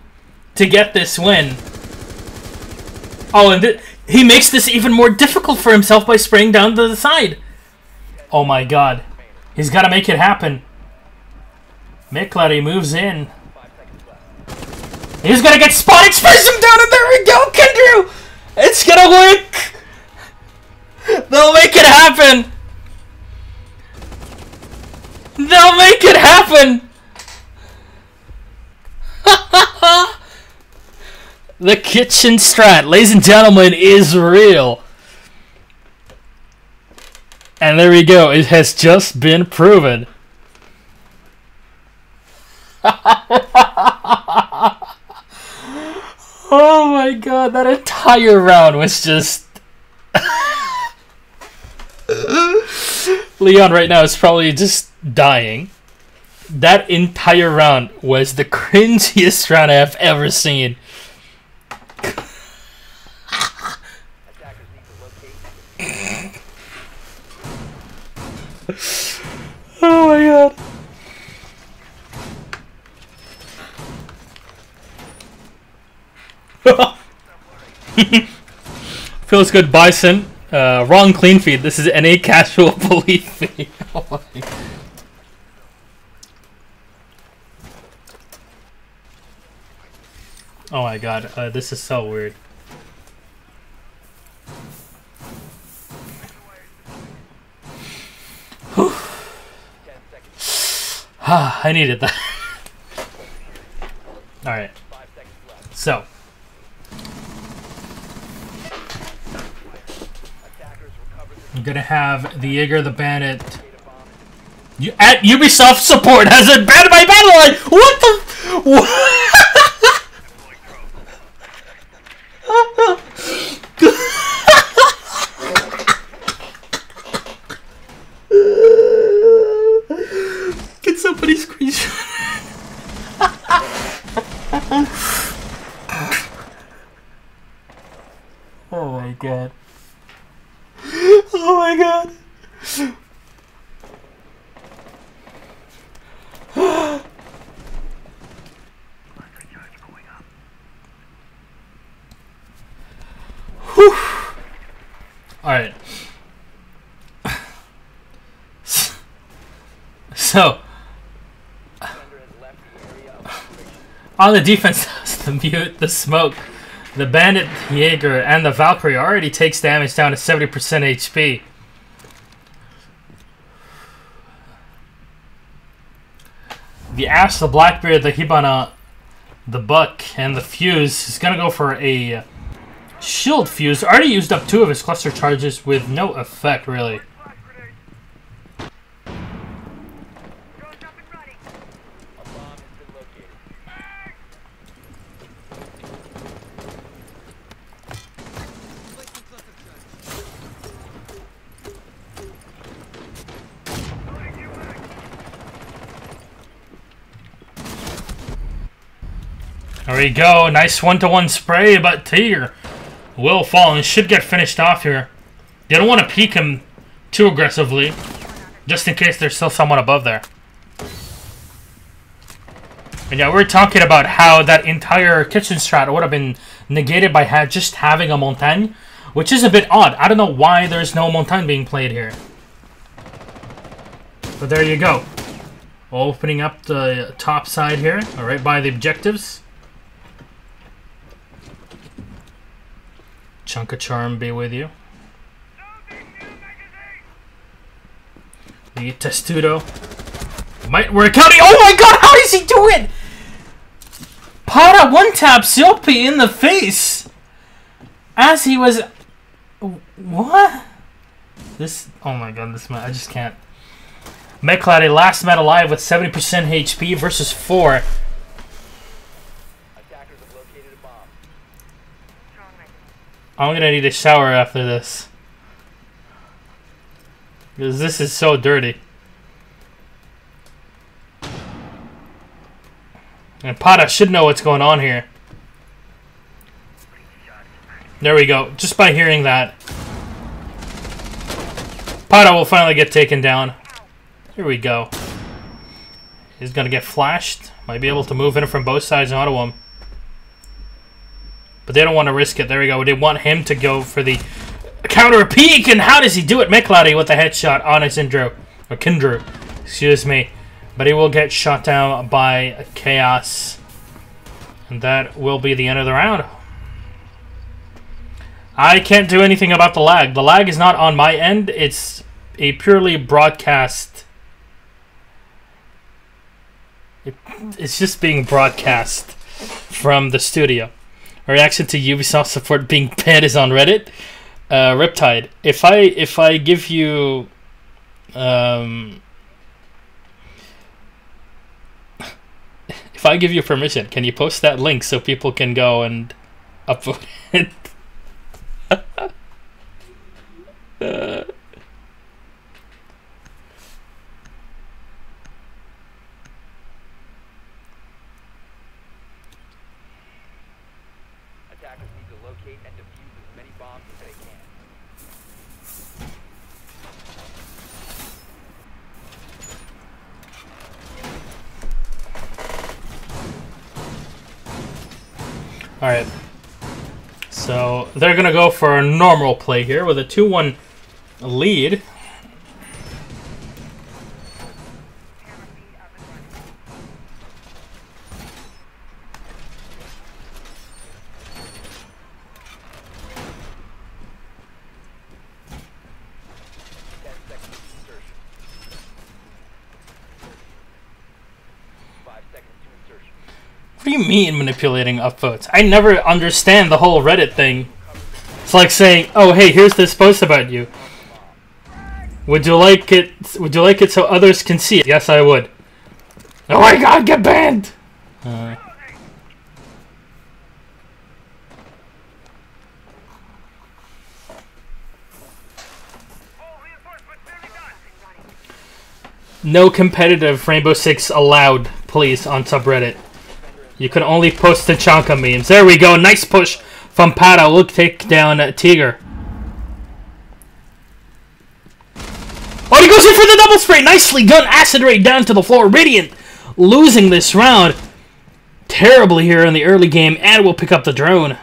to get this win. Oh, and he makes this even more difficult for himself by spraying down to the side. Oh my god. He's got to make it happen. Meklari moves in. He's going to get spotted, sprays him down, and there we go, Kindru! It's going to work! They'll make it happen! They'll make it happen! The kitchen strat, ladies and gentlemen, is real. And there we go. It has just been proven. Oh my god, that entire round was just... Leon right now is probably just dying. That entire round was the cringiest round I have ever seen. Oh my god. Feels good, Bison. Wrong clean feed. This is NA casual belief feed. Oh my god. Oh my god, this is so weird. I needed that. Alright. So. I'm gonna have the Jaeger, the Bandit. At Ubisoft support has it banned by Battleline! What the... Can somebody screenshot? Oh my god. Oh my god. Alright. So, on the defense, the Mute, the Smoke, the Bandit, Jaeger, and the Valkyrie already takes damage down to 70% HP. The Ash, the Blackbeard, the Hibana, the Buck, and the Fuse is going to go for a Shield Fuse. Already used up 2 of his cluster charges with no effect, really. There we go. Nice one-to-one spray, but Tiger will fall and should get finished off here. They don't want to peek him too aggressively, just in case there's still someone above there. And yeah, we're talking about how that entire kitchen strat would have been negated by just having a montagne, which is a bit odd. I don't know why there's no montagne being played here. But there you go. Opening up the top side here, right by the objectives. Chunk of Charm be with you. The Testudo might work out. Oh my god, how does he do it? Para one-tap Siopi in the face as he was... What? This... Oh my god, this man... I just can't. Meclady, last man alive with 70% HP versus 4. Attackers have located a bomb. I'm gonna need a shower after this. Because this is so dirty. And Pata should know what's going on here. There we go. Just by hearing that, Pata will finally get taken down. Here we go. He's gonna get flashed. Might be able to move in from both sides and auto him. But they don't want to risk it. There we go. They want him to go for the counter peek. And how does he do it? Meclady with a headshot on his Indro. Or Kindru. Excuse me. But he will get shot down by Chaos. And that will be the end of the round. I can't do anything about the lag. The lag is not on my end. It's a purely broadcast. It's just being broadcast from the studio. A reaction to Ubisoft support being banned is on Reddit. Riptide. If I give you if I give you permission, can you post that link so people can go and upvote it? Attackers need to locate and defuse as many bombs as they can. Alright. So they're going to go for a normal play here with a 2-1 lead. What do you mean manipulating upvotes? I never understand the whole Reddit thing. It's like saying, "Oh, hey, here's this post about you. Would you like it? Would you like it so others can see it?" Yes, I would. Oh my God, get banned! No competitive Rainbow Six allowed, please, on subreddit. You can only post the Chanka memes. There we go. Nice push from Pata. We'll take down Tiger. Oh, he goes in for the double spray. Nicely done. Acid Ray down to the floor. Radiant losing this round terribly here in the early game. And we'll pick up the drone.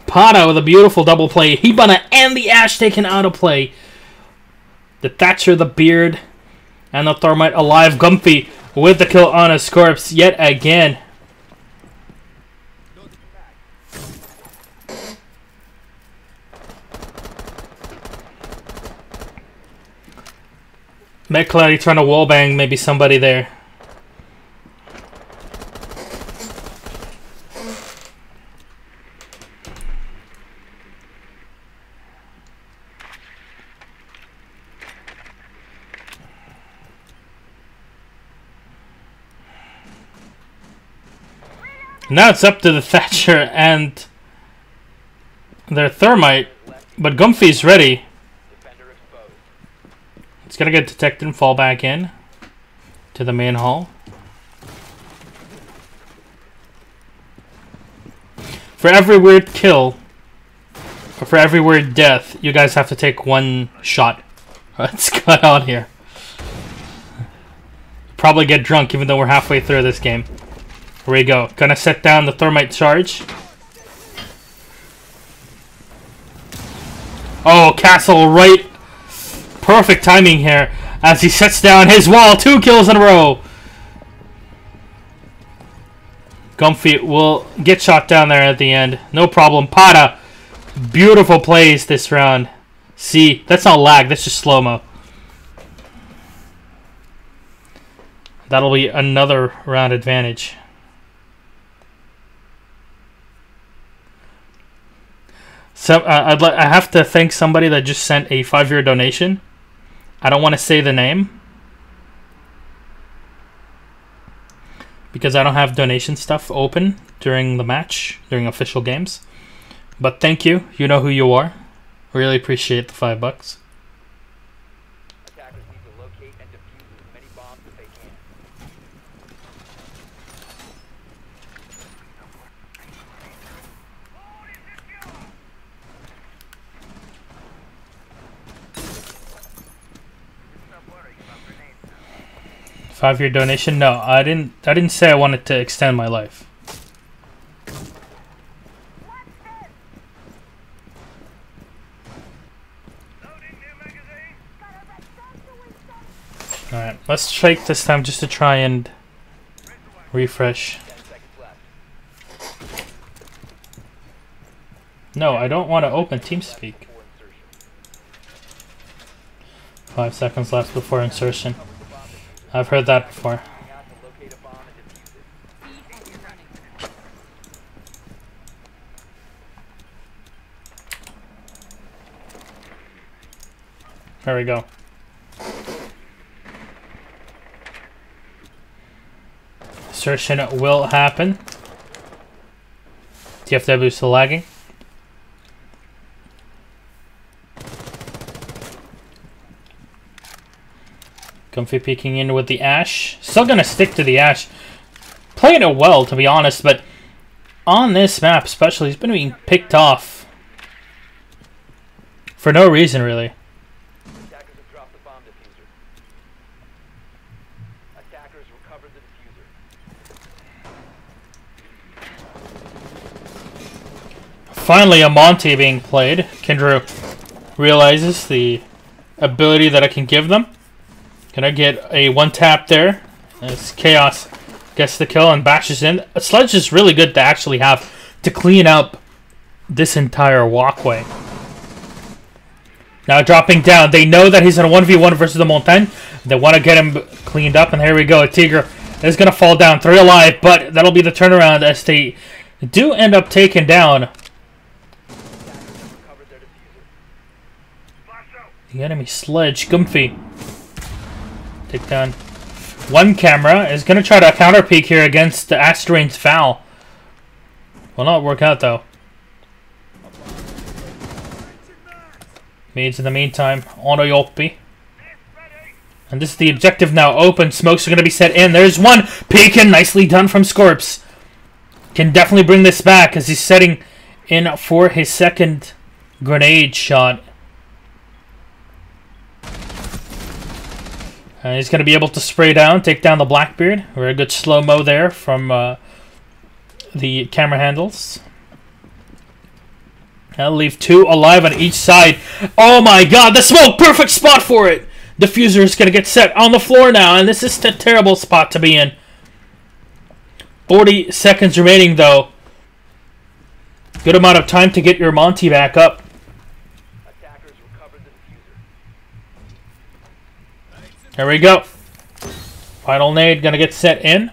Pata with a beautiful double play. Hibana and the Ash taken out of play. The Thatcher, the Beard, and the Thermite alive. Gumpy with the kill on his corpse yet again. Meclady trying to wallbang maybe somebody there. Now it's up to the Thatcher and their Thermite, but Gumpy's ready. It's gonna get detected and fall back in. to the main hall. For every weird kill, or for every weird death, you guys have to take one shot. Let's cut on here. Probably get drunk even though we're halfway through this game. Here we go. Gonna set down the thermite charge. Oh, Castle right. Perfect timing here as he sets down his wall. 2 kills in a row. Gumpy will get shot down there at the end. No problem. Pata. Beautiful plays this round. See, that's not lag. That's just slow-mo. That'll be another round advantage. So I have to thank somebody that just sent a 5-year donation. I don't want to say the name because I don't have donation stuff open during the match, during official games. But thank you. You know who you are. Really appreciate the $5. Attackers need to locate and defuse as many bombs as they can. $5-year donation? No, I didn't say I wanted to extend my life. Alright, let's shake this time just to try and refresh. 10 seconds left. No, I don't want to open TeamSpeak. Before insertion. 5 seconds left before insertion. I've heard that before. Out to locate a bomb and defuse it. There we go. Insertion will happen. TFW is still lagging. Comfy peeking in with the Ash. Still gonna stick to the Ash. Playing it well, to be honest, but on this map especially, he's been being picked off for no reason, really. Attackers have dropped the bomb diffuser. Attackers recovered the diffuser. Finally, a Monty being played. Kendra realizes the ability that I can give them. Can I get a one tap there? As Chaos gets the kill and bashes in. A sledge is really good to actually have to clean up this entire walkway. Now dropping down. They know that he's in a 1v1 versus the Montagne. They want to get him cleaned up. And here we go. Tigre is going to fall down. 3 alive. But that'll be the turnaround as they do end up taken down. The enemy sledge. Gumpy. Take down. One camera is going to try to counter peek here against the Astrain's foul. Will not work out though. Maids in the meantime. Ono Yopi. And this is the objective now. Open. Smokes are going to be set in. There's one. Peeking. Nicely done from Scorps. Can definitely bring this back as he's setting in for his second grenade shot. And he's going to be able to spray down, take down the Blackbeard. Very good slow-mo there from the camera handles. I'll leave 2 alive on each side. Oh my god, the smoke! Perfect spot for it! Diffuser is going to get set on the floor now, and this is a terrible spot to be in. 40 seconds remaining, though. Good amount of time to get your Monty back up. Attackers recovered the diffuser. There we go. Final nade going to get set in.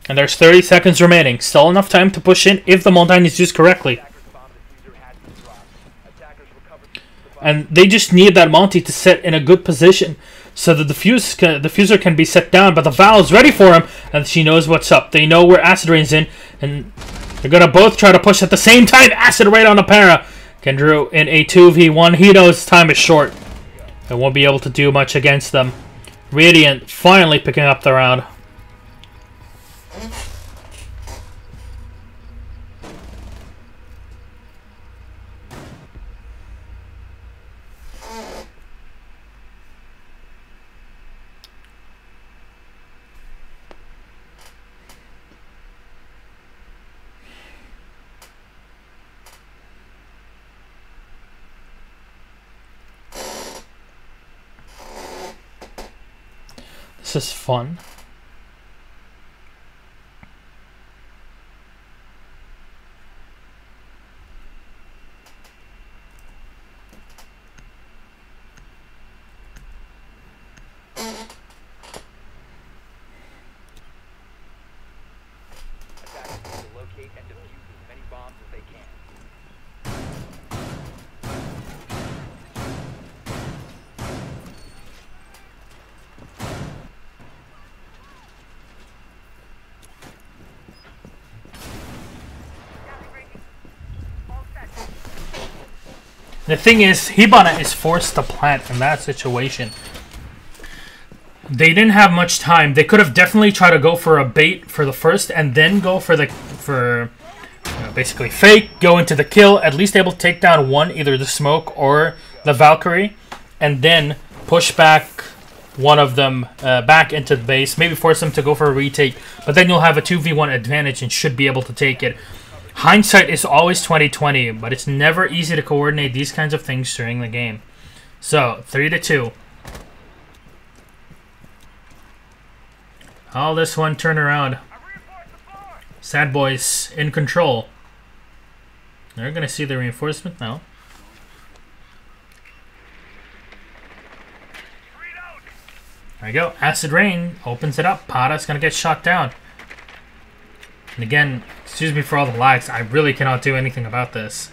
And there's 30 seconds remaining. Still enough time to push in if the Montagne is used correctly. And they just need that Monty to set in a good position so that the diffuser can be set down. But the Val is ready for him, and she knows what's up. They know where Acid Rain's in, and they're going to both try to push at the same time. Acid right on the para. Kendrew in a 2v1. He knows time is short. They won't be able to do much against them. Radiant finally picking up the round. This is fun. Attackers need to locate and defuse as many bombs as they can. The thing is, Hibana is forced to plant in that situation. They didn't have much time. They could have definitely tried to go for a bait for the first and then go for basically fake, go into the kill, at least able to take down one, either the smoke or the Valkyrie, and then push back one of them back into the base, maybe force them to go for a retake, but then you'll have a 2v1 advantage and should be able to take it. Hindsight is always 20/20, but it's never easy to coordinate these kinds of things during the game. So, 3-2. All this one turn around. SADBOYS in control. They're going to see the reinforcement now. There you go. Acid Rain opens it up. Pata's going to get shot down. And again, excuse me for all the lags. I really cannot do anything about this.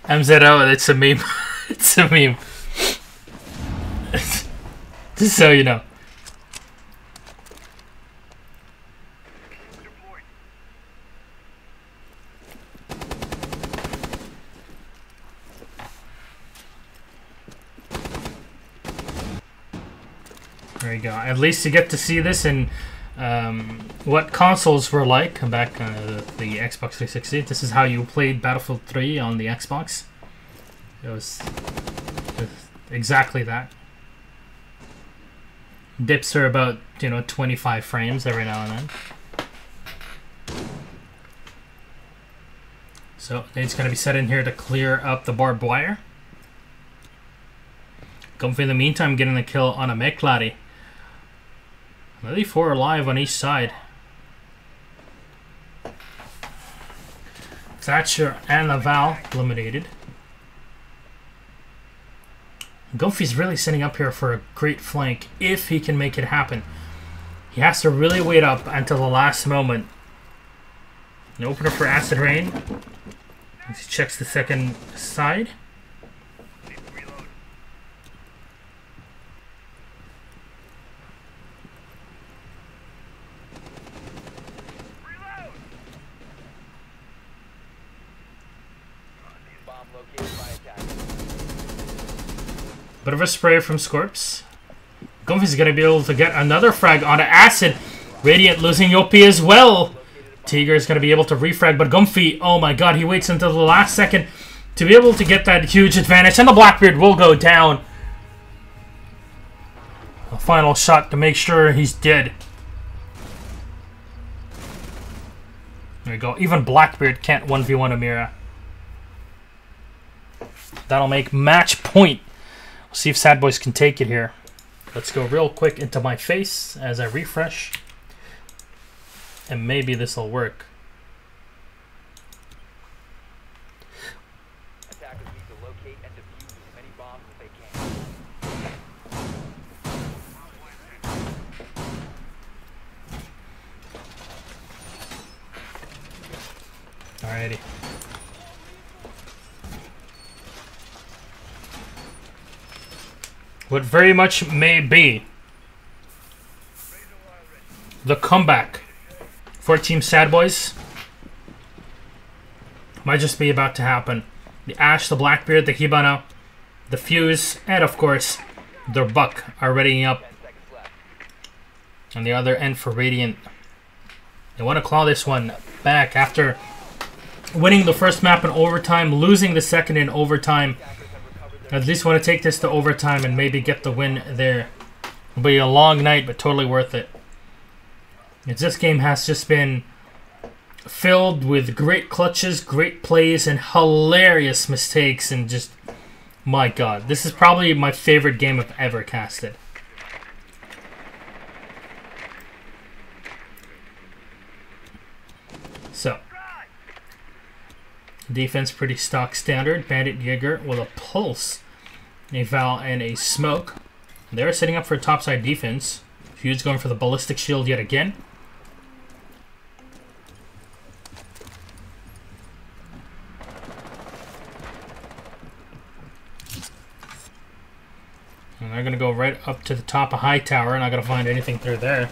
MZO, it's a meme. It's a meme. Just so you know. There you go. At least you get to see this in what consoles were like back on the Xbox 360. This is how you played Battlefield 3 on the Xbox. It was exactly that. Dips are about, 25 frames every now and then. So it's going to be set in here to clear up the barbed wire. Comfy in the meantime getting the kill on a Meklari. Only 4 alive on each side. Thatcher and Laval eliminated. Goofy's really setting up here for a great flank if he can make it happen. He has to really wait up until the last moment. An opener for Acid Rain. As he checks the second side. Bit of a spray from Scorps. Gumpy's going to be able to get another frag onto Acid. Radiant losing Yopi as well. Tiger is going to be able to refrag, but Gumpy, oh my god, he waits until the last second to be able to get that huge advantage. And the Blackbeard will go down. A final shot to make sure he's dead. There we go. Even Blackbeard can't 1v1 Amira. That'll make match point. We'll see if SADBOYS can take it here. Let's go real quick into my face as I refresh. And maybe this will work. Attackers need to locate and defuse as many bombs as they can. Alrighty. What very much may be the comeback for Team SADBOYS might just be about to happen. The Ash, the Blackbeard, the Hibana, the Fuse, and of course, the Buck are readying up on the other end for Radiant. They want to claw this one back after winning the first map in overtime, losing the second in overtime. At least want to take this to overtime and maybe get the win there. It'll be a long night, but totally worth it. This game has just been filled with great clutches, great plays, and hilarious mistakes, and just, my god, this is probably my favorite game I've ever casted. So, defense pretty stock standard. Bandit Jaeger with a pulse, a Val, and a smoke. They're setting up for a topside defense. Fuse going for the ballistic shield yet again. And they're going to go right up to the top of High Tower. Not going to find anything through there.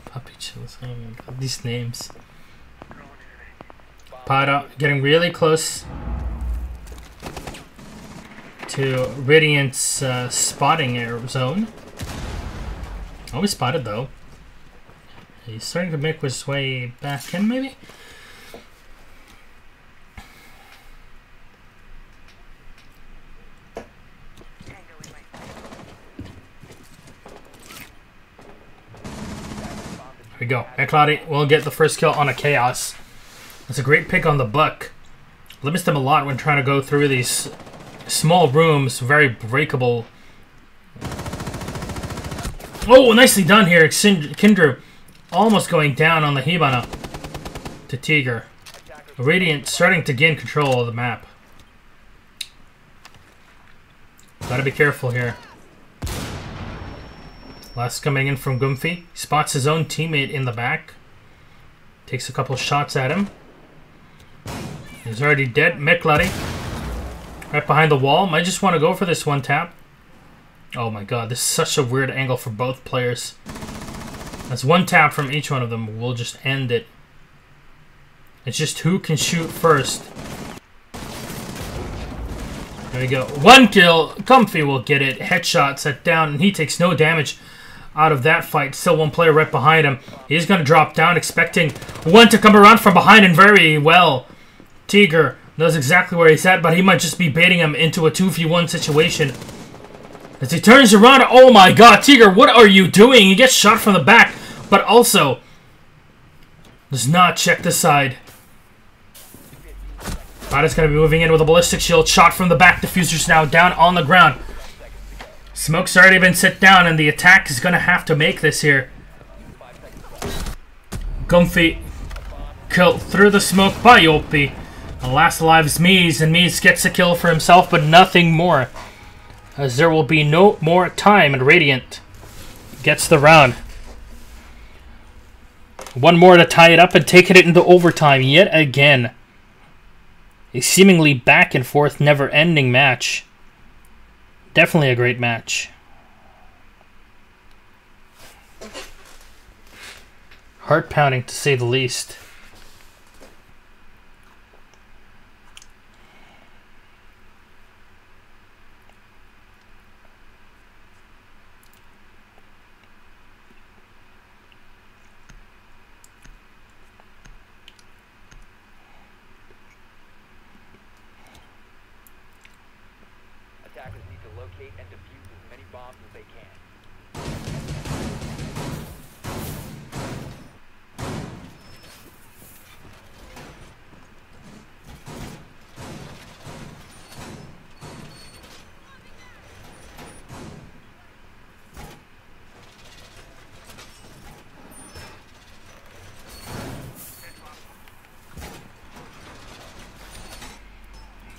Puppy chills. Oh my god, these names. Pada getting really close to Radiant's spotting air zone. Always spotted though. He's starting to make his way back in, maybe? Here we go. Cloudy will get the first kill on a Chaos. That's a great pick on the Buck. Limits them a lot when trying to go through these small rooms. Very breakable. Oh, nicely done here. Kindred almost going down on the Hibana to Tiger. Radiant starting to gain control of the map. Gotta be careful here. Last coming in from Gumphy. Spots his own teammate in the back. Takes a couple shots at him. He's already dead. Meklari. Right behind the wall. Might just want to go for this one tap. Oh my god, this is such a weird angle for both players. That's one tap from each one of them. We'll just end it. It's just who can shoot first. There we go. One kill. Comfy will get it. Headshot set down, and he takes no damage out of that fight. Still one player right behind him. He's going to drop down, expecting one to come around from behind, and very well. Tiger knows exactly where he's at, but he might just be baiting him into a 2v1 situation. As he turns around, oh my god, Tiger, what are you doing? He gets shot from the back, but also does not check the side. Rada's going to be moving in with a ballistic shield. Shot from the back. Diffuser's now down on the ground. Smoke's already been set down, and the attack is going to have to make this here. Gumphy killed through the smoke by Yopi. The last alive is Mies, and Mies gets a kill for himself, but nothing more. As there will be no more time, and Radiant gets the round. One more to tie it up and take it into overtime yet again. A seemingly back and forth, never-ending match. Definitely a great match. Heart-pounding, to say the least. Attackers need to locate and defuse as many bombs as they can.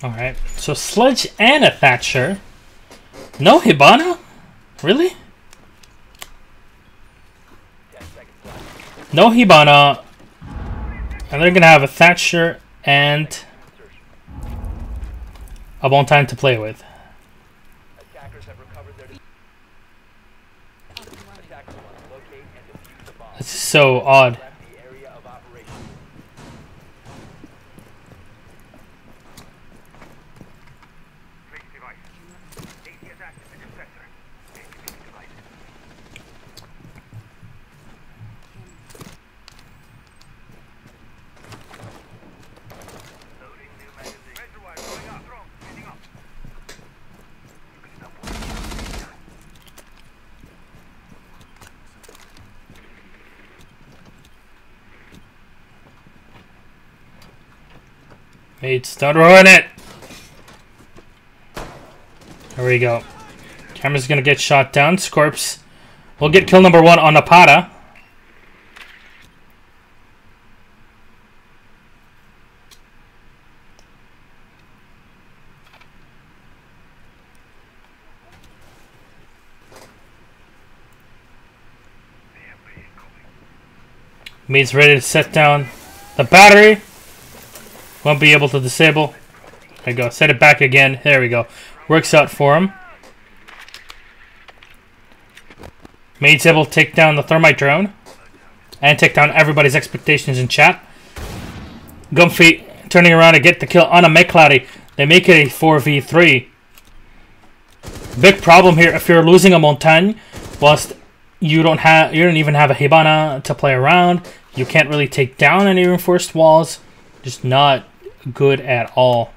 Alright, so Sludge and a Thatcher. No Hibana? Really? No Hibana. And they're going to have a Thatcher and a Bon Time to play with. Attackers have recovered their attackers must locate and defuse the bomb. This is so odd. Left the area of operation. Mates, don't ruin it! There we go. Camera's gonna get shot down. Scorps will get kill number 1 on Napada. Mates ready to set down the battery. Won't be able to disable. There you go. Set it back again. There we go. Works out for him. Mate's able to take down the thermite drone. And take down everybody's expectations in chat. Gumpy turning around to get the kill on a McCloudy. They make it a 4v3. Big problem here if you're losing a Montagne whilst you don't even have a Hibana to play around. You can't really take down any reinforced walls. Just not good at all.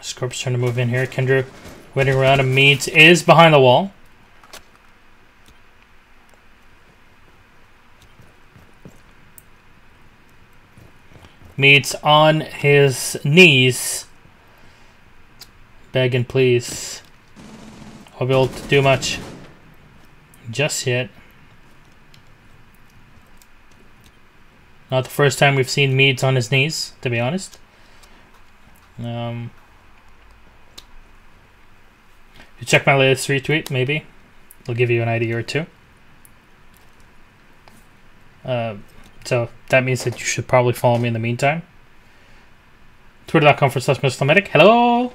Scorp's trying to move in here. Kendra waiting around, and Meads is behind the wall. Meads on his knees, begging please. Won't be able to do much just yet. Not the first time we've seen Meads on his knees, to be honest. You check my latest retweet, maybe. It'll give you an idea or two. So that means that you should probably follow me in the meantime. Twitter.com/MrSlamitic. Hello!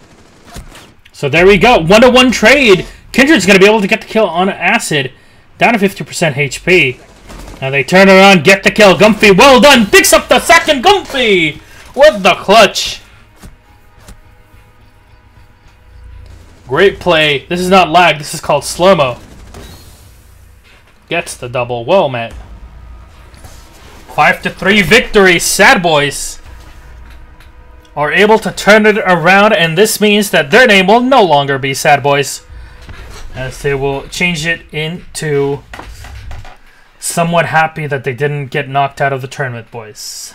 So there we go. 1-to-1 trade. Kindred's going to be able to get the kill on Acid. Down to 50% HP. Now they turn around, get the kill. Gumpy, well done. Picks up the second. Gumpy with the clutch. Great play. This is not lag. This is called slow-mo. Gets the double. Well met. 5-3 victory. SADBOYS are able to turn it around, and this means that their name will no longer be SADBOYS, as they will change it into somewhat happy that they didn't get knocked out of the tournament, boys.